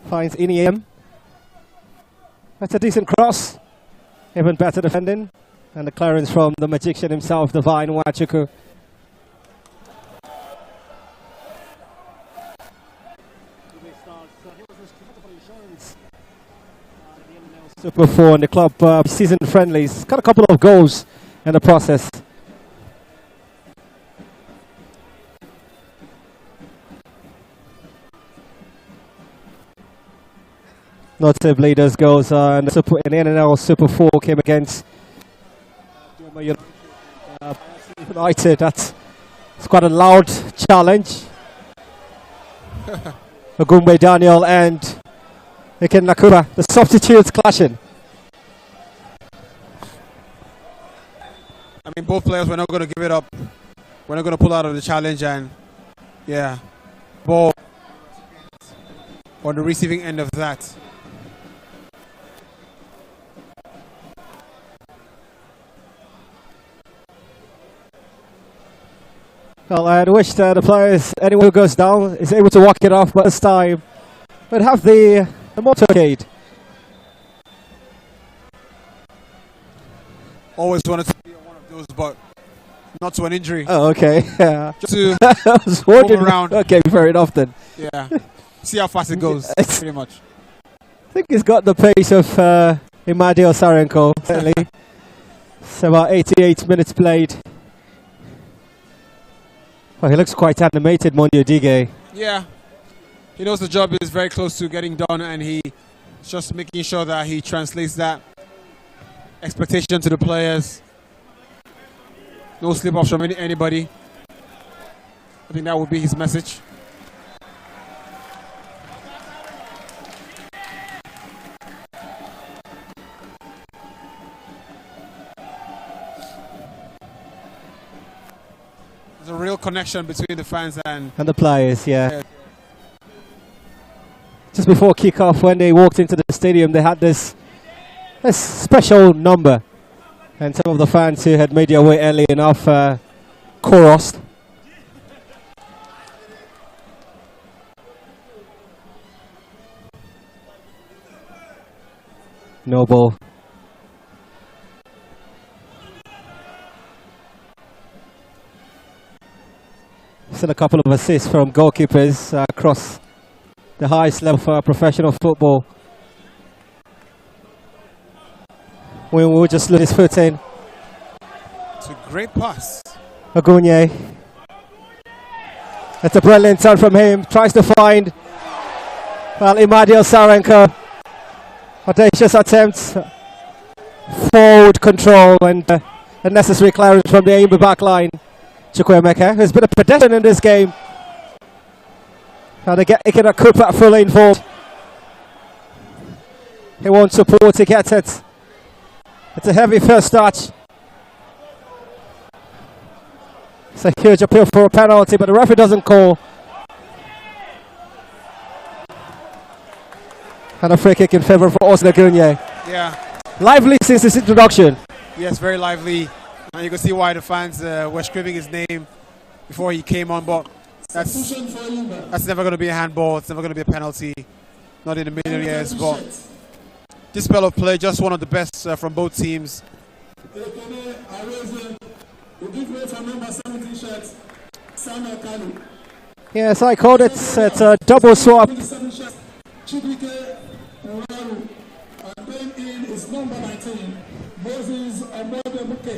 Finds Iniem. That's a decent cross. Even better defending. And the clearance from the magician himself, Divine Wachuku. Super 4 in the club season friendlies. Got a couple of goals in the process. Notably, those goals in the NNL Super 4 came against United. That's quite a loud challenge. Ogumbe Daniel and Iken Nakuba, the substitutes clashing. I mean, both players were not going to give it up. We're not going to pull out of the challenge, and yeah, ball on the receiving end of that. Well, I wish the players, anyone who goes down, is able to walk it off, but this time, but have the motorcade. Always wanted to be one of those, but not to an injury. Oh, okay. Yeah. Just to I was wondering. move around. Okay, very often. Yeah. See how fast it goes, pretty much. I think he's got the pace of Imadi Osarenko, certainly. It's about 88 minutes played. Well, he looks quite animated, Mondio Dige. Yeah. He knows the job is very close to getting done, and he's just making sure that he translates that expectation to the players. No slip-ups from anybody. I think that would be his message. There's a real connection between the fans and the players, yeah. Just before kick-off, when they walked into the stadium, they had this special number. And some of the fans who had made their way early enough chorused. No ball. Still a couple of assists from goalkeepers across the highest level for professional football. We will just lose his foot in. it's a great pass. Ogunye. That's a brilliant turn from him. Tries to find Imadi Osarenko. Audacious attempt. Forward control and a necessary clearance from the Enyimba back line. Chukwuemeka has been a pedestrian in this game. Now they get Ikeda Cooper fully involved. He wants support to get it. It's a heavy first touch. It's a huge appeal for a penalty, but the referee doesn't call. And a free kick in favour of Oscar Gunye. Yeah. Lively since his introduction. Yes, very lively. And you can see why the fans were screaming his name before he came on, but that's never going to be a handball. It's never going to be a penalty. Not in a million years, but this spell of play, just one of the best from both teams. Yes, I called it. It's a double swap.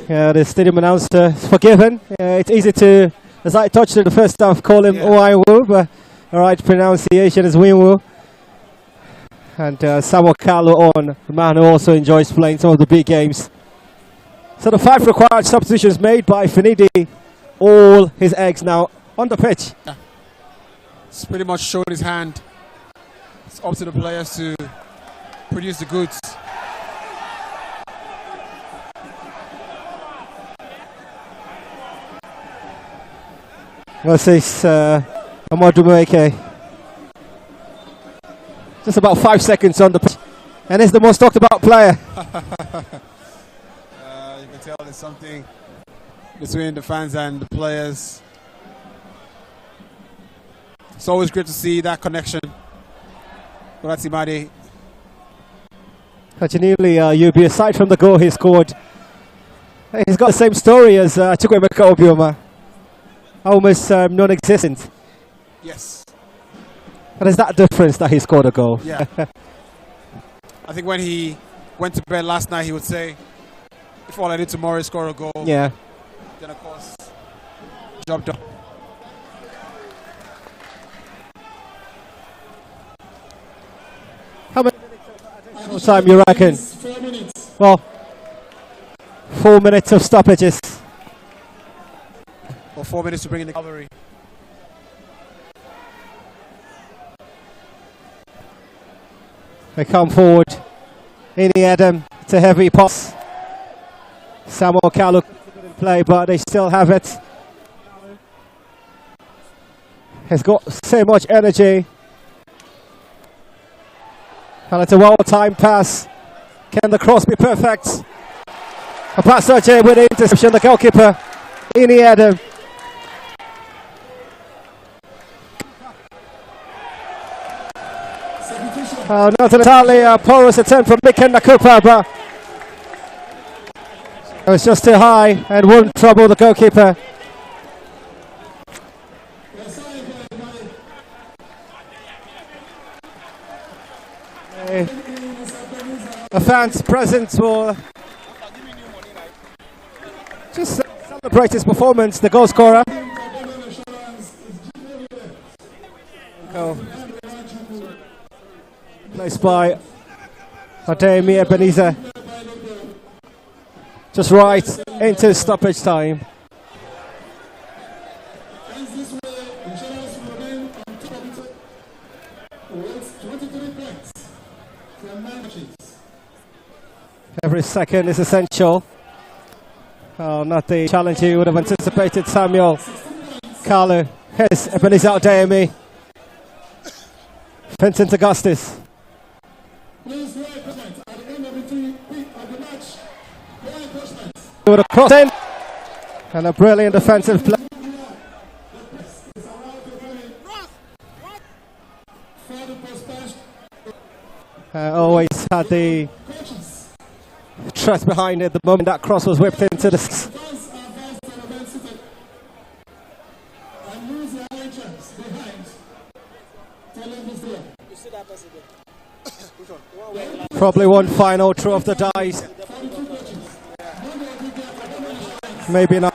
Yeah, the stadium announcer is forgiven. It's easy to, as I touched it the first time, call him Oaiwu, but the right pronunciation is Winwu. And Samuel Kalu on, the man who also enjoys playing some of the big games. So the 5 required substitutions made by Finidi, all his eggs now on the pitch. Yeah. It's pretty much showed his hand. It's up to the players to produce the goods. Versus Amadou Moeke. Just about 5 seconds on the pitch. And it's the most talked about player. You can tell there's something between the fans and the players. It's always great to see that connection. Grazie, Madi. Continually, UB, aside from the goal he scored, he's got the same story as Chukwuemeka Obioma. Almost non-existent. Yes. But is that difference that he scored a goal? Yeah. I think when he went to bed last night, he would say, if all I did tomorrow is score a goal, yeah, then of course, job done. How many minutes of time you reckon? 4 minutes. Well, 4 minutes of stoppages. Or 4 minutes to bring in the cavalry. They come forward. Ini Adam, it's a heavy pass. Samuel Kalu couldn't play, but they still have it. He's got so much energy. And it's a well-timed pass. Can the cross be perfect? A pass with the interception, the goalkeeper, Ini Adam. Not entirely a porous attempt from Miken Nakupa, but it was just too high and wouldn't trouble the goalkeeper. The fans present will just celebrate his performance, the goal scorer. Placed by Ademi Ebenezer. Just right into stoppage time. Every second is essential. Oh, not the challenge you would have anticipated. Samuel Carlo. Here's Ebenezer Ademi. Vincent Augustus. With a cross in and a brilliant defensive play. Always had the trust behind it the moment that cross was whipped into the probably one final throw of the dice. Maybe not.